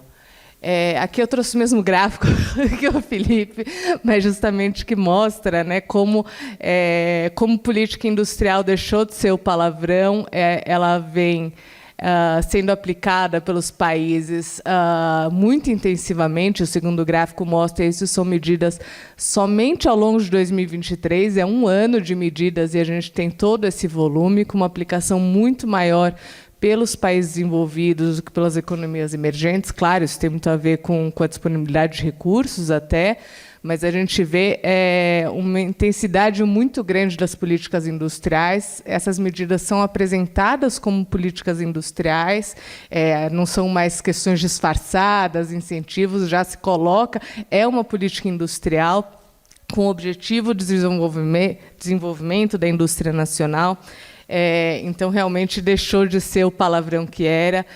Speaker 4: Aqui eu trouxe o mesmo gráfico que o Felipe, mas justamente que mostra, né, como política industrial deixou de ser o palavrão, ela vem sendo aplicada pelos países muito intensivamente. O segundo gráfico mostra isso, são medidas somente ao longo de 2023, é um ano de medidas, e a gente tem todo esse volume, com uma aplicação muito maior pelos países desenvolvidos do que pelas economias emergentes. Claro, isso tem muito a ver com a disponibilidade de recursos até, mas a gente vê uma intensidade muito grande das políticas industriais. Essas medidas são apresentadas como políticas industriais, não são mais questões disfarçadas, incentivos, já se coloca, é uma política industrial com o objetivo de desenvolvimento da indústria nacional. Então, realmente, deixou de ser o palavrão que era.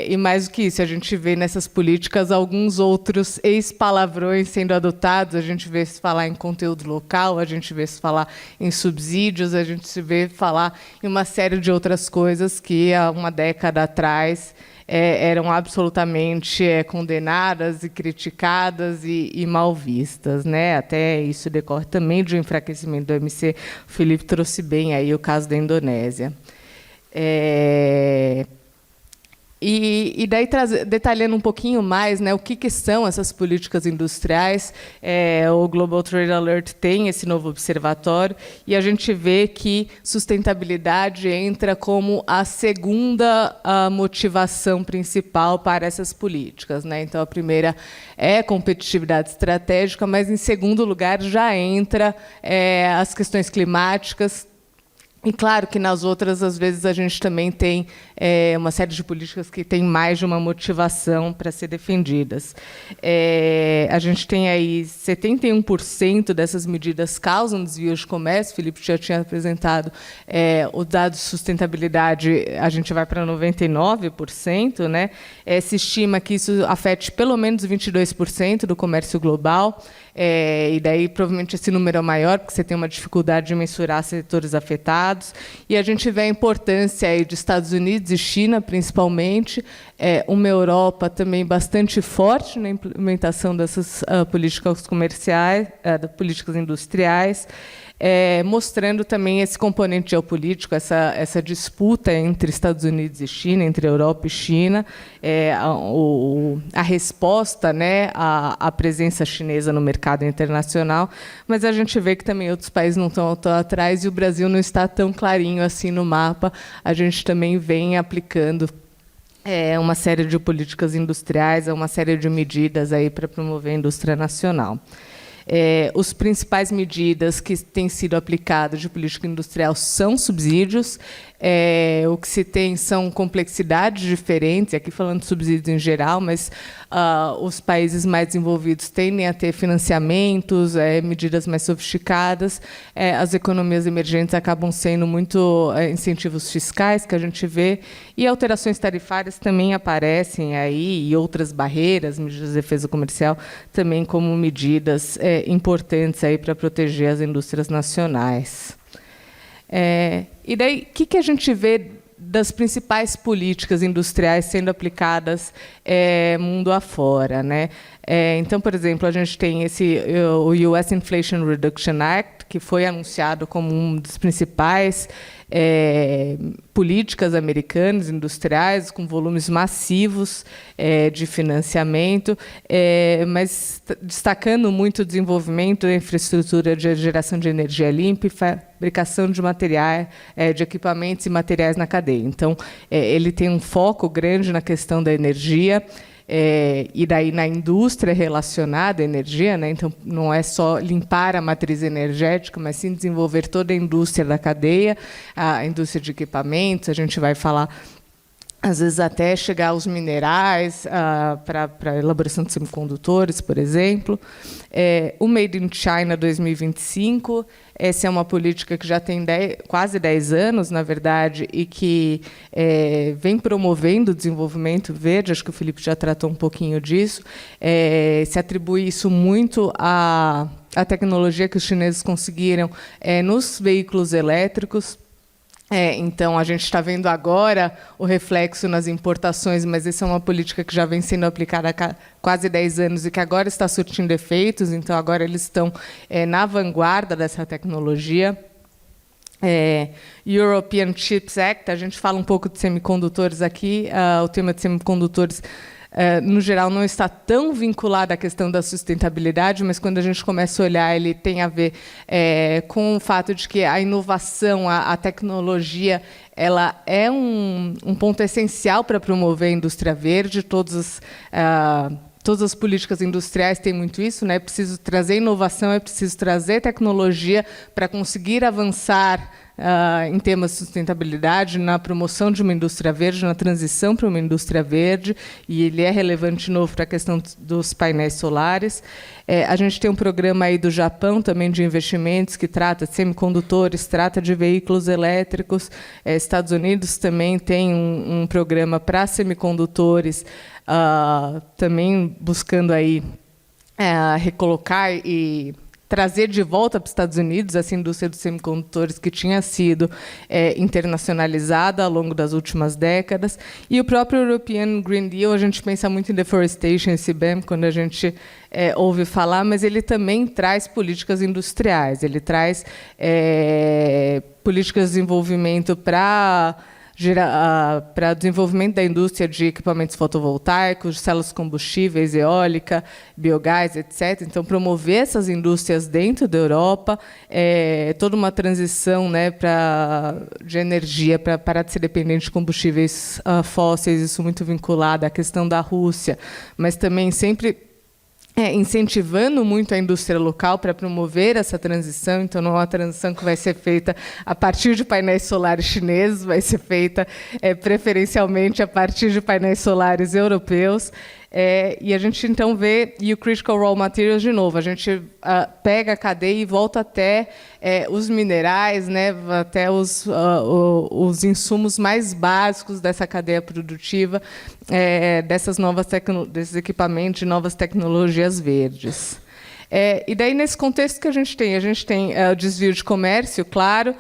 Speaker 4: E, mais do que isso, a gente vê nessas políticas alguns outros ex-palavrões sendo adotados. A gente vê se falar em conteúdo local, a gente vê se falar em subsídios, a gente se vê falar em uma série de outras coisas que, há uma década atrás, eram absolutamente condenadas e criticadas e mal vistas, né? Até isso decorre também de um enfraquecimento do OMC. O Felipe trouxe bem aí o caso da Indonésia. E daí, detalhando um pouquinho mais, né, o que são essas políticas industriais, o Global Trade Alert tem esse novo observatório, e a gente vê que sustentabilidade entra como a segunda motivação principal para essas políticas, né? Então, a primeira é competitividade estratégica, mas, em segundo lugar, já entra as questões climáticas. E, claro, que nas outras, às vezes, a gente também tem uma série de políticas que têm mais de uma motivação para ser defendidas. A gente tem aí 71% dessas medidas causam desvio de comércio. O Felipe já tinha apresentado o dado de sustentabilidade, a gente vai para 99%. Né? Se estima que isso afete pelo menos 22% do comércio global. E daí, provavelmente, esse número é maior, porque você tem uma dificuldade de mensurar setores afetados. E a gente vê a importância aí de Estados Unidos e China, principalmente, uma Europa também bastante forte na implementação dessas políticas comerciais, políticas industriais, mostrando também esse componente geopolítico, essa disputa entre Estados Unidos e China, entre Europa e China, a resposta, né, à presença chinesa no mercado internacional, mas a gente vê que também outros países não estão tão atrás, e o Brasil não está tão clarinho assim no mapa. A gente também vem aplicando uma série de políticas industriais, uma série de medidas aí para promover a indústria nacional. Os principais medidas que têm sido aplicadas de política industrial são subsídios. O que se tem são complexidades diferentes, aqui falando de subsídios em geral, mas os países mais desenvolvidos tendem a ter financiamentos, medidas mais sofisticadas. As economias emergentes acabam sendo muito incentivos fiscais, que a gente vê, e alterações tarifárias também aparecem aí, e outras barreiras, medidas de defesa comercial, também como medidas importantes aí para proteger as indústrias nacionais. E daí, o que a gente vê das principais políticas industriais sendo aplicadas mundo afora, né? Então, por exemplo, a gente tem o US Inflation Reduction Act, que foi anunciado como um dos principais políticas americanas industriais, com volumes massivos de financiamento, mas destacando muito o desenvolvimento da infraestrutura de geração de energia limpa e fabricação de materiais, de equipamentos e materiais na cadeia. Então, ele tem um foco grande na questão da energia, e daí na indústria relacionada à energia, né? Então, não é só limpar a matriz energética, mas sim desenvolver toda a indústria da cadeia, a indústria de equipamentos. A gente vai falar às vezes até chegar aos minerais, para a elaboração de semicondutores, por exemplo. O Made in China 2025, essa é uma política que já tem quase 10 anos, na verdade, e que vem promovendo o desenvolvimento verde. Acho que o Felipe já tratou um pouquinho disso. Se atribui isso muito à tecnologia que os chineses conseguiram nos veículos elétricos. Então, a gente está vendo agora o reflexo nas importações, mas essa é uma política que já vem sendo aplicada há quase 10 anos e que agora está surtindo efeitos. Então, agora eles estão na vanguarda dessa tecnologia. European Chips Act, a gente fala um pouco de semicondutores aqui. O tema de semicondutores, no geral, não está tão vinculado à questão da sustentabilidade, mas, quando a gente começa a olhar, ele tem a ver com o fato de que a inovação, a tecnologia, ela é um ponto essencial para promover a indústria verde. Todas as políticas industriais têm muito isso, né? É preciso trazer inovação, é preciso trazer tecnologia para conseguir avançar em temas de sustentabilidade, na promoção de uma indústria verde, na transição para uma indústria verde, e ele é relevante de novo para a questão dos painéis solares. A gente tem um programa aí do Japão também de investimentos que trata de semicondutores, trata de veículos elétricos. Estados Unidos também tem um programa para semicondutores, também buscando aí recolocar e trazer de volta para os Estados Unidos essa indústria dos semicondutores que tinha sido internacionalizada ao longo das últimas décadas. E o próprio European Green Deal, a gente pensa muito em deforestation e CBAM quando a gente ouve falar, mas ele também traz políticas industriais, ele traz políticas de desenvolvimento para o desenvolvimento da indústria de equipamentos fotovoltaicos, células combustíveis, eólica, biogás, etc. Então, promover essas indústrias dentro da Europa, toda uma transição, né, de energia para parar de ser dependente de combustíveis fósseis, isso muito vinculado à questão da Rússia, mas também sempre incentivando muito a indústria local para promover essa transição. Então, não é uma transição que vai ser feita a partir de painéis solares chineses, vai ser feita preferencialmente a partir de painéis solares europeus. E a gente, então, vê, e o Critical Raw Materials, de novo, a gente pega a cadeia e volta até os minerais, né, até os insumos mais básicos dessa cadeia produtiva, desses equipamentos de novas tecnologias verdes. E daí, nesse contexto que a gente tem o desvio de comércio, claro,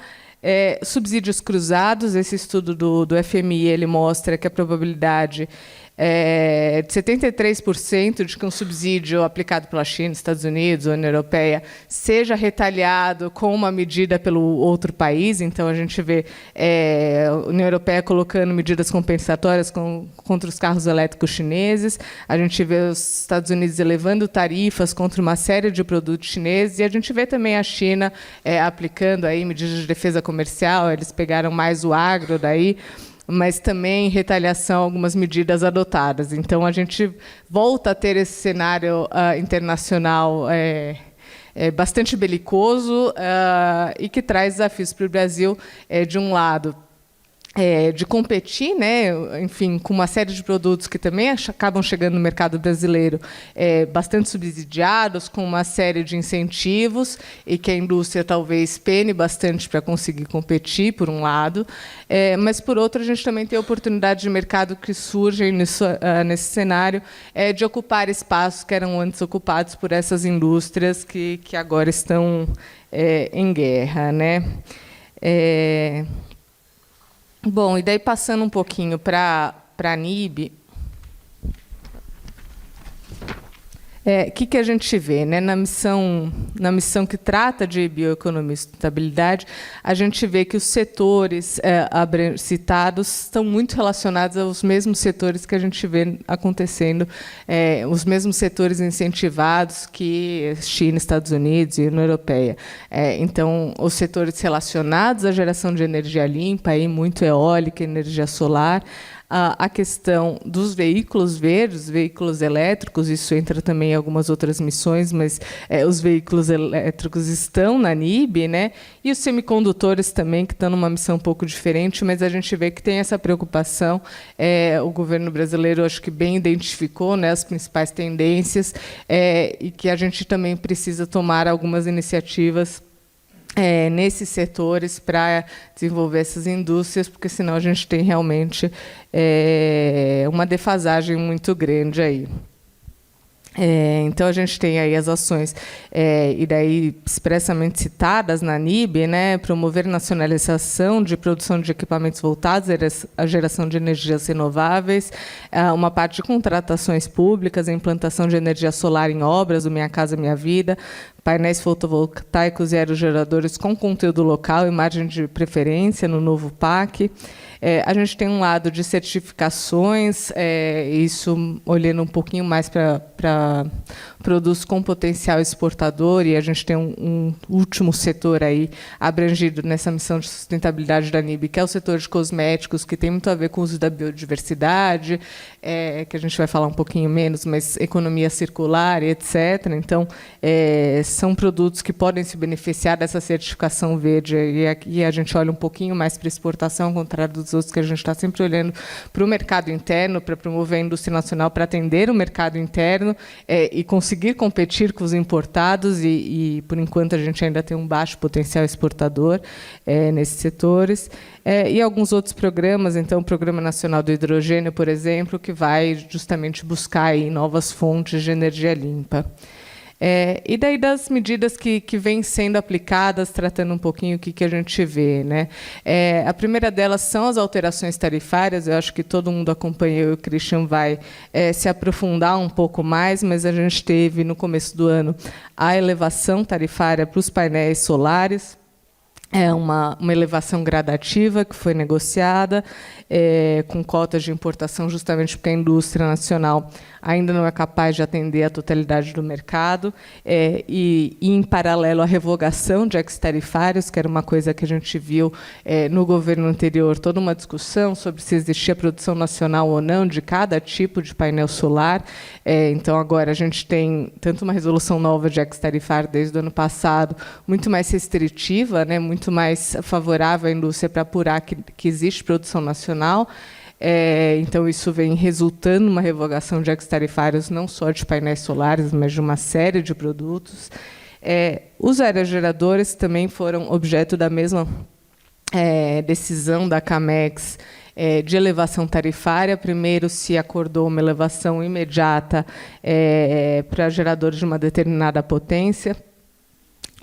Speaker 4: subsídios cruzados. Esse estudo do FMI ele mostra que a probabilidade de 73% de que um subsídio aplicado pela China, Estados Unidos ou União Europeia seja retaliado com uma medida pelo outro país. Então, a gente vê a União Europeia colocando medidas compensatórias contra os carros elétricos chineses, a gente vê os Estados Unidos elevando tarifas contra uma série de produtos chineses, e a gente vê também a China aplicando aí medidas de defesa comercial. Eles pegaram mais o agro daí, mas também, em retaliação, algumas medidas adotadas. Então, a gente volta a ter esse cenário internacional bastante belicoso e que traz desafios para o Brasil, de um lado, de competir, né, enfim, com uma série de produtos que também acabam chegando no mercado brasileiro, bastante subsidiados, com uma série de incentivos, e que a indústria talvez pene bastante para conseguir competir, por um lado, mas, por outro, a gente também tem oportunidades de mercado que surgem nesse cenário, de ocupar espaços que eram antes ocupados por essas indústrias que agora estão em guerra, né? Bom, e daí, passando um pouquinho para a NIB, o que a gente vê, né? Na missão que trata de bioeconomia e sustentabilidade, a gente vê que os setores citados estão muito relacionados aos mesmos setores que a gente vê acontecendo, os mesmos setores incentivados que China, Estados Unidos e União Europeia. Então, os setores relacionados à geração de energia limpa, aí muito eólica, energia solar, a questão dos veículos verdes, veículos elétricos, isso entra também em algumas outras missões, mas os veículos elétricos estão na NIB, né? E os semicondutores também, que estão numa missão um pouco diferente, mas a gente vê que tem essa preocupação. O governo brasileiro, acho que bem identificou, né, as principais tendências, e que a gente também precisa tomar algumas iniciativas nesses setores para desenvolver essas indústrias, porque senão a gente tem realmente uma defasagem muito grande aí. Então, a gente tem aí as ações, e daí expressamente citadas na NIB, né, promover nacionalização de produção de equipamentos voltados à geração de energias renováveis, uma parte de contratações públicas, a implantação de energia solar em obras, do Minha Casa Minha Vida, painéis fotovoltaicos e aerogeradores com conteúdo local e margem de preferência no novo PAC. A gente tem um lado de certificações, isso olhando um pouquinho mais para produtos com potencial exportador, e a gente tem um último setor aí abrangido nessa missão de sustentabilidade da NIB, que é o setor de cosméticos, que tem muito a ver com o uso da biodiversidade, que a gente vai falar um pouquinho menos, mas economia circular, etc. Então, são produtos que podem se beneficiar dessa certificação verde, e aqui a gente olha um pouquinho mais para a exportação, ao contrário dos outros, que a gente está sempre olhando para o mercado interno, para promover a indústria nacional, para atender o mercado interno e conseguir competir com os importados, e, por enquanto, a gente ainda tem um baixo potencial exportador nesses setores. E alguns outros programas, então, o Programa Nacional do Hidrogênio, por exemplo, que vai justamente buscar aí novas fontes de energia limpa. E daí das medidas que vêm sendo aplicadas, tratando um pouquinho o que a gente vê, né? A primeira delas são as alterações tarifárias. Eu acho que todo mundo acompanhou, e o Christian vai se aprofundar um pouco mais, mas a gente teve, no começo do ano, a elevação tarifária para os painéis solares. Uma elevação gradativa que foi negociada, com cotas de importação, justamente porque a indústria nacional ainda não é capaz de atender a totalidade do mercado, e, em paralelo, a revogação de ex-tarifários, que era uma coisa que a gente viu no governo anterior, toda uma discussão sobre se existia produção nacional ou não de cada tipo de painel solar. Então, agora, a gente tem tanto uma resolução nova de ex-tarifário desde o ano passado, muito mais restritiva, né, muito mais favorável à indústria para apurar que existe produção nacional. Então, isso vem resultando numa revogação de ex-tarifários, não só de painéis solares, mas de uma série de produtos. Os aerogeradores também foram objeto da mesma decisão da CAMEX, de elevação tarifária. Primeiro se acordou uma elevação imediata para geradores de uma determinada potência.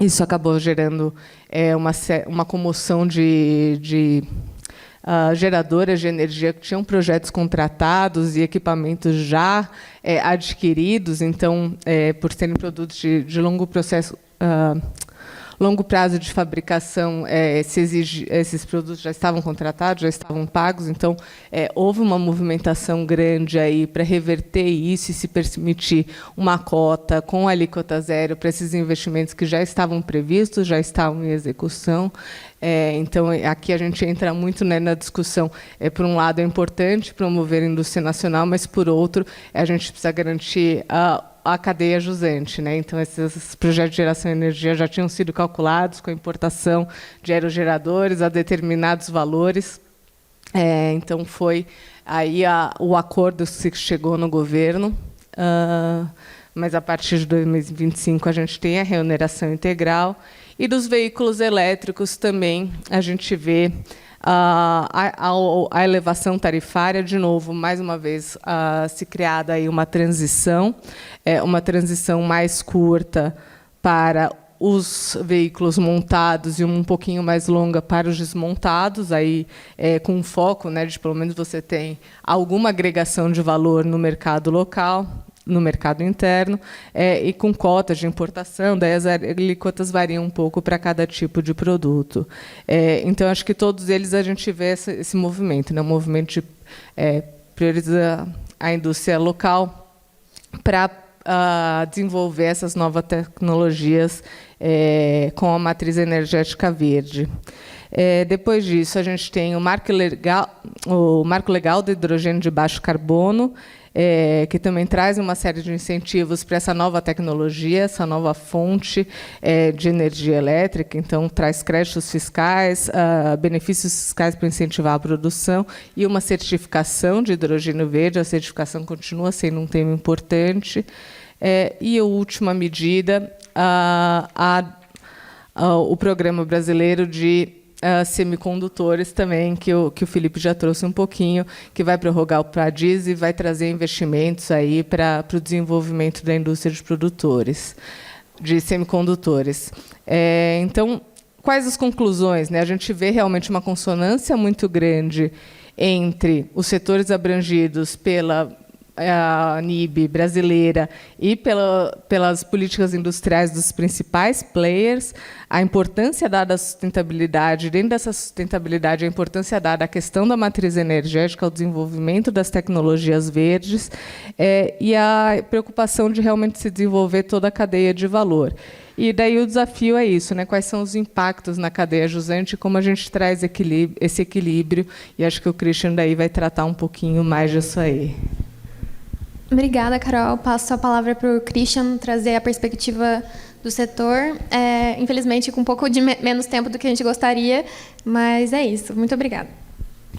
Speaker 4: Isso acabou gerando uma comoção de geradoras de energia que tinham projetos contratados e equipamentos já adquiridos. Então, por serem produtos de longo prazo de fabricação, esses produtos já estavam contratados, já estavam pagos. Então, houve uma movimentação grande aí para reverter isso e se permitir uma cota com alíquota zero para esses investimentos que já estavam previstos, já estavam em execução. Então, aqui a gente entra muito, né, na discussão. Por um lado, é importante promover a indústria nacional, mas, por outro, a gente precisa garantir a cadeia jusante, né? Então, esses projetos de geração de energia já tinham sido calculados com a importação de aerogeradores a determinados valores. Então, foi aí o acordo que se chegou no governo, mas, a partir de 2025, a gente tem a reoneração integral. E dos veículos elétricos também a gente vê a elevação tarifária, de novo, mais uma vez, se criada aí uma transição mais curta para os veículos montados e um pouquinho mais longa para os desmontados, aí com um foco, né, de pelo menos você tem alguma agregação de valor no mercado local, no mercado interno, e com cotas de importação. Daí as alíquotas variam um pouco para cada tipo de produto. Então, acho que todos eles a gente vê esse movimento, né? Um movimento de priorizar a indústria local para desenvolver essas novas tecnologias com a matriz energética verde. Depois disso, a gente tem o Marco Legal do Hidrogênio de Baixo Carbono, que também traz uma série de incentivos para essa nova tecnologia, essa nova fonte de energia elétrica. Então, traz créditos fiscais, benefícios fiscais para incentivar a produção e uma certificação de hidrogênio verde. A certificação continua sendo um tema importante. E a última medida, o Programa Brasileiro de semicondutores também, que o Felipe já trouxe um pouquinho, que vai prorrogar o PRADIS e vai trazer investimentos aí para o desenvolvimento da indústria de produtores de semicondutores. Então, quais as conclusões, né? A gente vê realmente uma consonância muito grande entre os setores abrangidos pela NIB brasileira e pelas políticas industriais dos principais players, a importância dada à sustentabilidade, dentro dessa sustentabilidade, a importância dada à questão da matriz energética, ao desenvolvimento das tecnologias verdes, e a preocupação de realmente se desenvolver toda a cadeia de valor. E daí o desafio é isso, né? Quais são os impactos na cadeia jusante e como a gente traz esse equilíbrio, e acho que o Christian daí vai tratar um pouquinho mais disso aí.
Speaker 1: Obrigada, Carol. Passo a palavra para o Christian trazer a perspectiva do setor. Infelizmente, com um pouco de menos tempo do que a gente gostaria, mas é isso. Muito obrigada.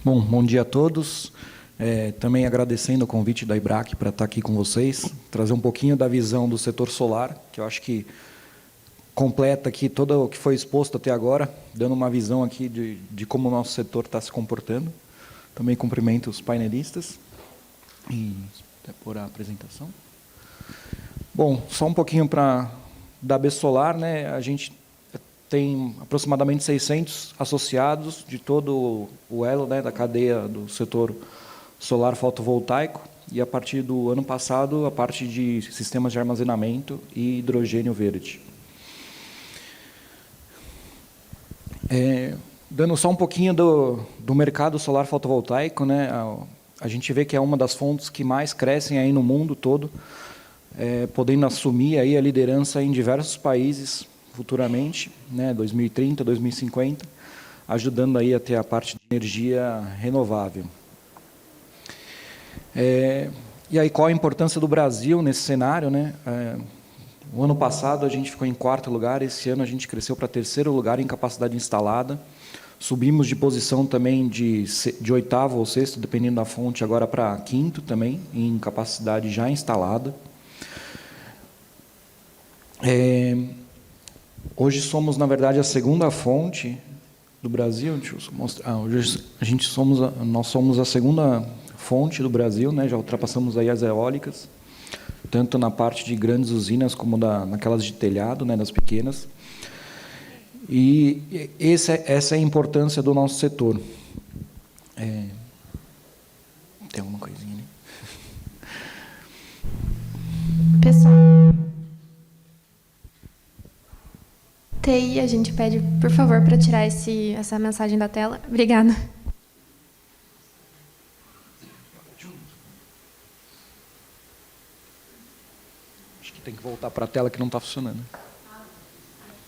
Speaker 5: Bom dia a todos. Também agradecendo o convite da IBRAC para estar aqui com vocês, trazer um pouquinho da visão do setor solar, que eu acho que completa aqui todo o que foi exposto até agora, dando uma visão aqui de como o nosso setor está se comportando. Também cumprimento os painelistas. E até por a apresentação. Bom, só um pouquinho da AB Solar, né? A gente tem aproximadamente 600 associados de todo o elo, né, da cadeia do setor solar fotovoltaico, e a partir do ano passado a parte de sistemas de armazenamento e hidrogênio verde. Dando só um pouquinho do mercado solar fotovoltaico, né? A gente vê que é uma das fontes que mais crescem aí no mundo todo, podendo assumir aí a liderança em diversos países futuramente, né, 2030, 2050, ajudando aí a ter a parte de energia renovável. E aí qual a importância do Brasil nesse cenário, né? O ano passado a gente ficou em 4º lugar, esse ano a gente cresceu para 3º lugar em capacidade instalada. Subimos de posição também de 8º ou 6º, dependendo da fonte, agora para 5º também, em capacidade já instalada. Hoje somos, na verdade, a 2ª fonte do Brasil. Deixa eu mostrar. Hoje nós somos a 2ª fonte do Brasil, né? Já ultrapassamos aí as eólicas, tanto na parte de grandes usinas como naquelas de telhado, né, das pequenas. E essa é a importância do nosso setor. Tem alguma coisinha ali?
Speaker 1: Pessoal, TI, a gente pede, por favor, para tirar essa mensagem da tela. Obrigada.
Speaker 5: Acho que tem que voltar para a tela que não está funcionando.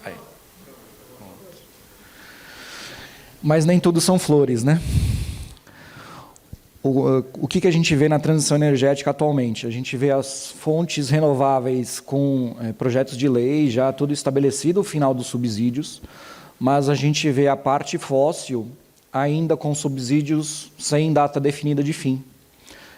Speaker 5: Aí. Mas nem tudo são flores, né? O que a gente vê na transição energética atualmente? A gente vê as fontes renováveis com projetos de lei, já tudo estabelecido, o final dos subsídios, mas a gente vê a parte fóssil ainda com subsídios sem data definida de fim.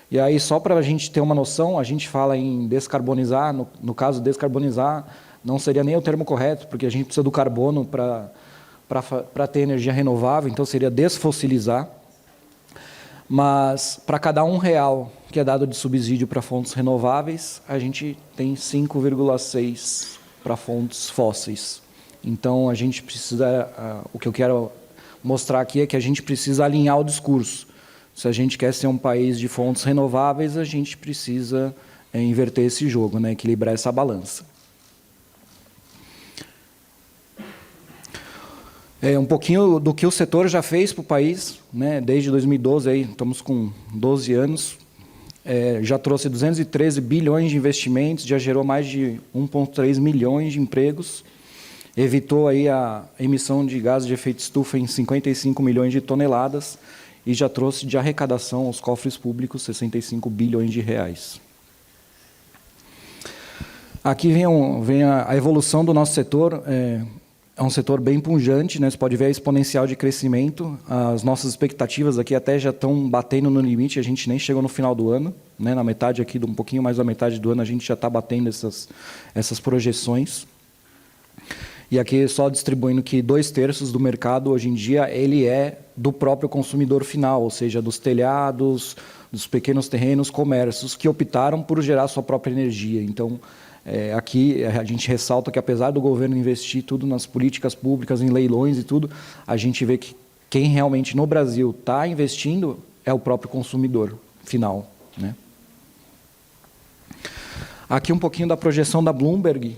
Speaker 5: E aí, só para a gente ter uma noção, a gente fala em descarbonizar, no caso, descarbonizar não seria nem o termo correto, porque a gente precisa do carbono para ter energia renovável, então seria desfossilizar. Mas, para cada R$1 que é dado de subsídio para fontes renováveis, a gente tem 5,6 para fontes fósseis. Então, a gente precisa... o que eu quero mostrar aqui é que a gente precisa alinhar o discurso. Se a gente quer ser um país de fontes renováveis, a gente precisa inverter esse jogo, né? Equilibrar essa balança. Um pouquinho do que o setor já fez para o país, né? Desde 2012, aí, estamos com 12 anos, já trouxe 213 bilhões de investimentos, já gerou mais de 1,3 milhões de empregos, evitou aí a emissão de gases de efeito estufa em 55 milhões de toneladas e já trouxe de arrecadação aos cofres públicos 65 bilhões de reais. Aqui vem a evolução do nosso setor. É um setor bem pujante, né? Você pode ver a exponencial de crescimento. As nossas expectativas aqui até já estão batendo no limite, a gente nem chegou no final do ano, né? Na metade aqui, um pouquinho mais da metade do ano, a gente já está batendo essas projeções. E aqui só distribuindo que 2/3 do mercado, hoje em dia, ele é do próprio consumidor final, ou seja, dos telhados, dos pequenos terrenos, comércios, que optaram por gerar sua própria energia. Então, aqui a gente ressalta que, apesar do governo investir tudo nas políticas públicas, em leilões e tudo, a gente vê que quem realmente no Brasil está investindo é o próprio consumidor final, né? Aqui um pouquinho da projeção da Bloomberg,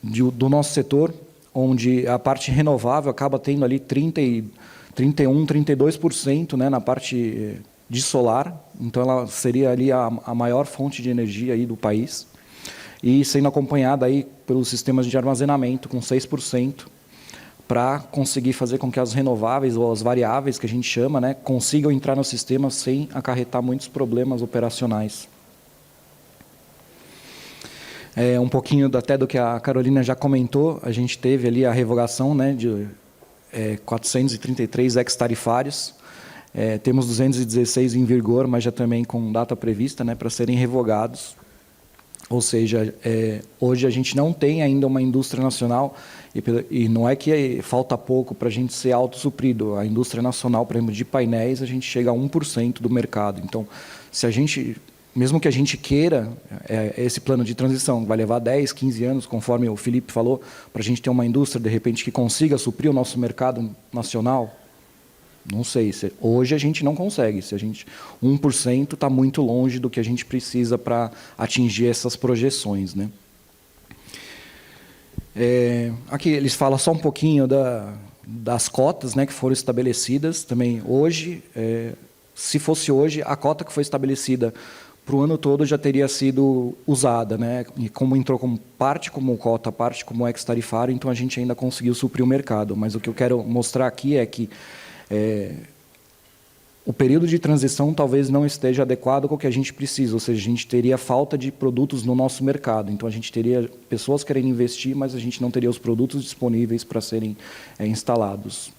Speaker 5: do nosso setor, onde a parte renovável acaba tendo ali 31%, 32%, né, na parte de solar. Então, ela seria ali a maior fonte de energia aí do país. E sendo acompanhada aí pelos sistemas de armazenamento, com 6%, para conseguir fazer com que as renováveis, ou as variáveis, que a gente chama, né, consigam entrar no sistema sem acarretar muitos problemas operacionais. Um pouquinho até do que a Carolina já comentou, a gente teve ali a revogação, né, de 433 ex-tarifários. Temos 216 em vigor, mas já também com data prevista, né, para serem revogados. Ou seja, hoje a gente não tem ainda uma indústria nacional, e não é que falta pouco para a gente ser autossuprido. A indústria nacional, por exemplo, de painéis, a gente chega a 1% do mercado. Então, se a gente, mesmo que a gente queira esse plano de transição, vai levar 10, 15 anos, conforme o Felipe falou, para a gente ter uma indústria, de repente, que consiga suprir o nosso mercado nacional. Não sei, hoje a gente não consegue. 1% está muito longe do que a gente precisa para atingir essas projeções, né? Aqui eles falam só um pouquinho das cotas, né, que foram estabelecidas também hoje. Se fosse hoje, a cota que foi estabelecida para o ano todo já teria sido usada, né? E como entrou como parte como cota, parte como ex-tarifário, então a gente ainda conseguiu suprir o mercado. Mas o que eu quero mostrar aqui é que o período de transição talvez não esteja adequado com o que a gente precisa, ou seja, a gente teria falta de produtos no nosso mercado. Então, a gente teria pessoas querendo investir, mas a gente não teria os produtos disponíveis para serem instalados.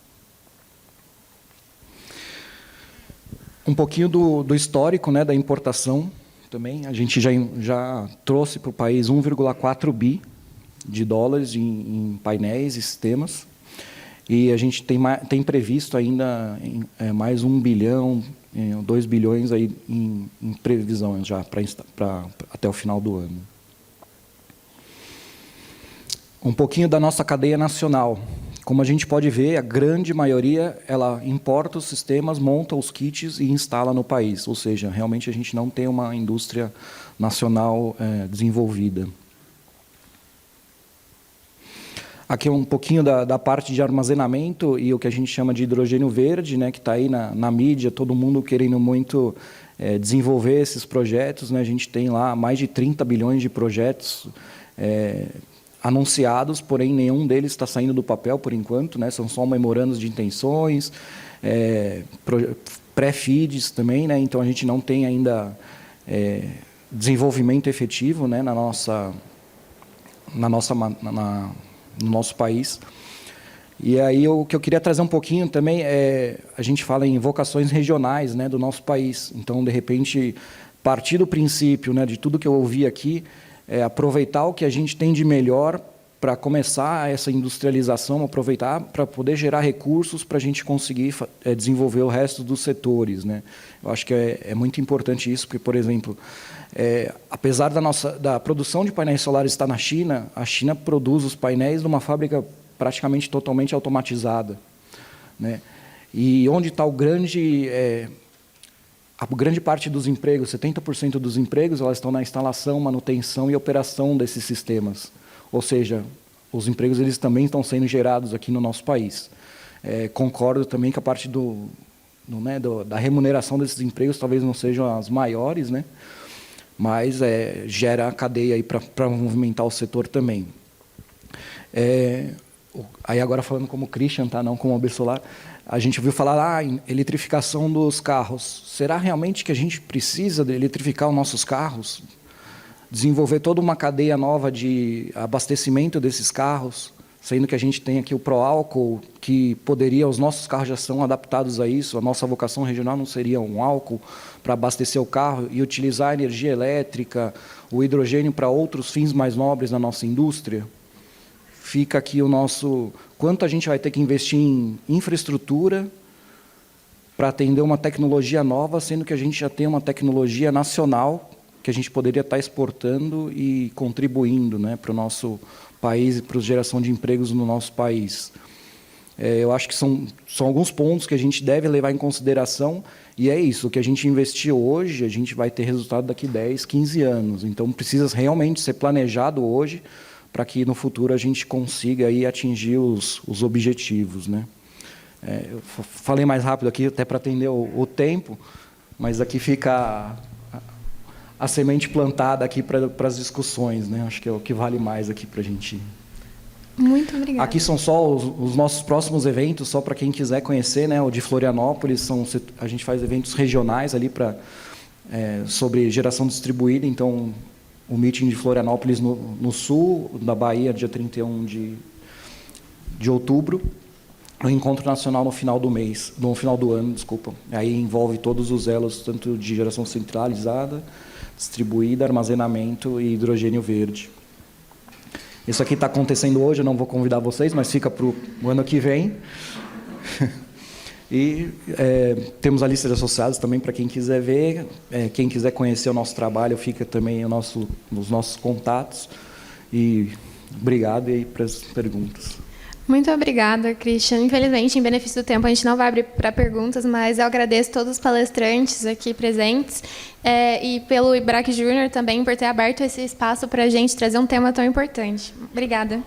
Speaker 5: Um pouquinho do histórico, né, da importação também. A gente já trouxe para o país 1,4 bi de dólares em painéis e sistemas. E a gente tem previsto ainda mais 1 bilhão, 2 bilhões aí em previsão já até o final do ano. Um pouquinho da nossa cadeia nacional. Como a gente pode ver, a grande maioria ela importa os sistemas, monta os kits e instala no país. Ou seja, realmente a gente não tem uma indústria nacional desenvolvida. Aqui um pouquinho da parte de armazenamento e o que a gente chama de hidrogênio verde, né, que está aí na mídia, todo mundo querendo muito desenvolver esses projetos, né? A gente tem lá mais de 30 bilhões de projetos anunciados, porém nenhum deles está saindo do papel por enquanto, né? São só memorandos de intenções, pré-feeds também, né? Então a gente não tem ainda desenvolvimento efetivo, né, no nosso país. E aí o que eu queria trazer um pouquinho também a gente fala em vocações regionais, né, do nosso país. Então, de repente, partir do princípio, né, de tudo que eu ouvi aqui, aproveitar o que a gente tem de melhor para começar essa industrialização, aproveitar para poder gerar recursos para a gente conseguir desenvolver o resto dos setores, né? Eu acho que é muito importante isso, porque, por exemplo, apesar da produção de painéis solares estar na China, a China produz os painéis numa fábrica praticamente totalmente automatizada, né? E onde está a grande parte dos empregos, 70% dos empregos, elas estão na instalação, manutenção e operação desses sistemas. Ou seja, os empregos eles também estão sendo gerados aqui no nosso país. Concordo também que a parte da remuneração desses empregos talvez não sejam as maiores, né? Mas gera a cadeia aí para movimentar o setor também. Aí agora falando como Christian, tá? Não como Alber Solar, a gente ouviu falar em eletrificação dos carros. Será realmente que a gente precisa de eletrificar os nossos carros? Desenvolver toda uma cadeia nova de abastecimento desses carros, sendo que a gente tem aqui o pró-álcool, que poderia, os nossos carros já são adaptados a isso, a nossa vocação regional não seria um álcool para abastecer o carro e utilizar a energia elétrica, o hidrogênio para outros fins mais nobres na nossa indústria? Fica aqui o nosso... Quanto a gente vai ter que investir em infraestrutura para atender uma tecnologia nova, sendo que a gente já tem uma tecnologia nacional que a gente poderia estar exportando e contribuindo, né, para o nosso país e para a geração de empregos no nosso país. Eu acho que são alguns pontos que a gente deve levar em consideração, e é isso, o que a gente investiu hoje, a gente vai ter resultado daqui 10, 15 anos. Então, precisa realmente ser planejado hoje, para que no futuro a gente consiga aí atingir os objetivos, né? Eu falei mais rápido aqui, até para atender o tempo, mas aqui fica a semente plantada aqui para as discussões, né? Acho que é o que vale mais aqui para a gente.
Speaker 1: Muito obrigada.
Speaker 5: Aqui são só os nossos próximos eventos, só para quem quiser conhecer, né? O de Florianópolis, a gente faz eventos regionais ali sobre geração distribuída, então o meeting de Florianópolis no sul, da Bahia, dia 31 de outubro, o encontro nacional no final do ano, desculpa. Aí envolve todos os elos, tanto de geração centralizada, distribuída, armazenamento e hidrogênio verde. Isso aqui está acontecendo hoje, eu não vou convidar vocês, mas fica para o ano que vem. E temos a lista de associados também para quem quiser ver. Quem quiser conhecer o nosso trabalho, fica também os nossos contatos. E obrigado aí para as perguntas.
Speaker 1: Muito obrigada, Christian. Infelizmente, em benefício do tempo, a gente não vai abrir para perguntas, mas eu agradeço todos os palestrantes aqui presentes e pelo IBRAC Júnior também por ter aberto esse espaço para a gente trazer um tema tão importante. Obrigada.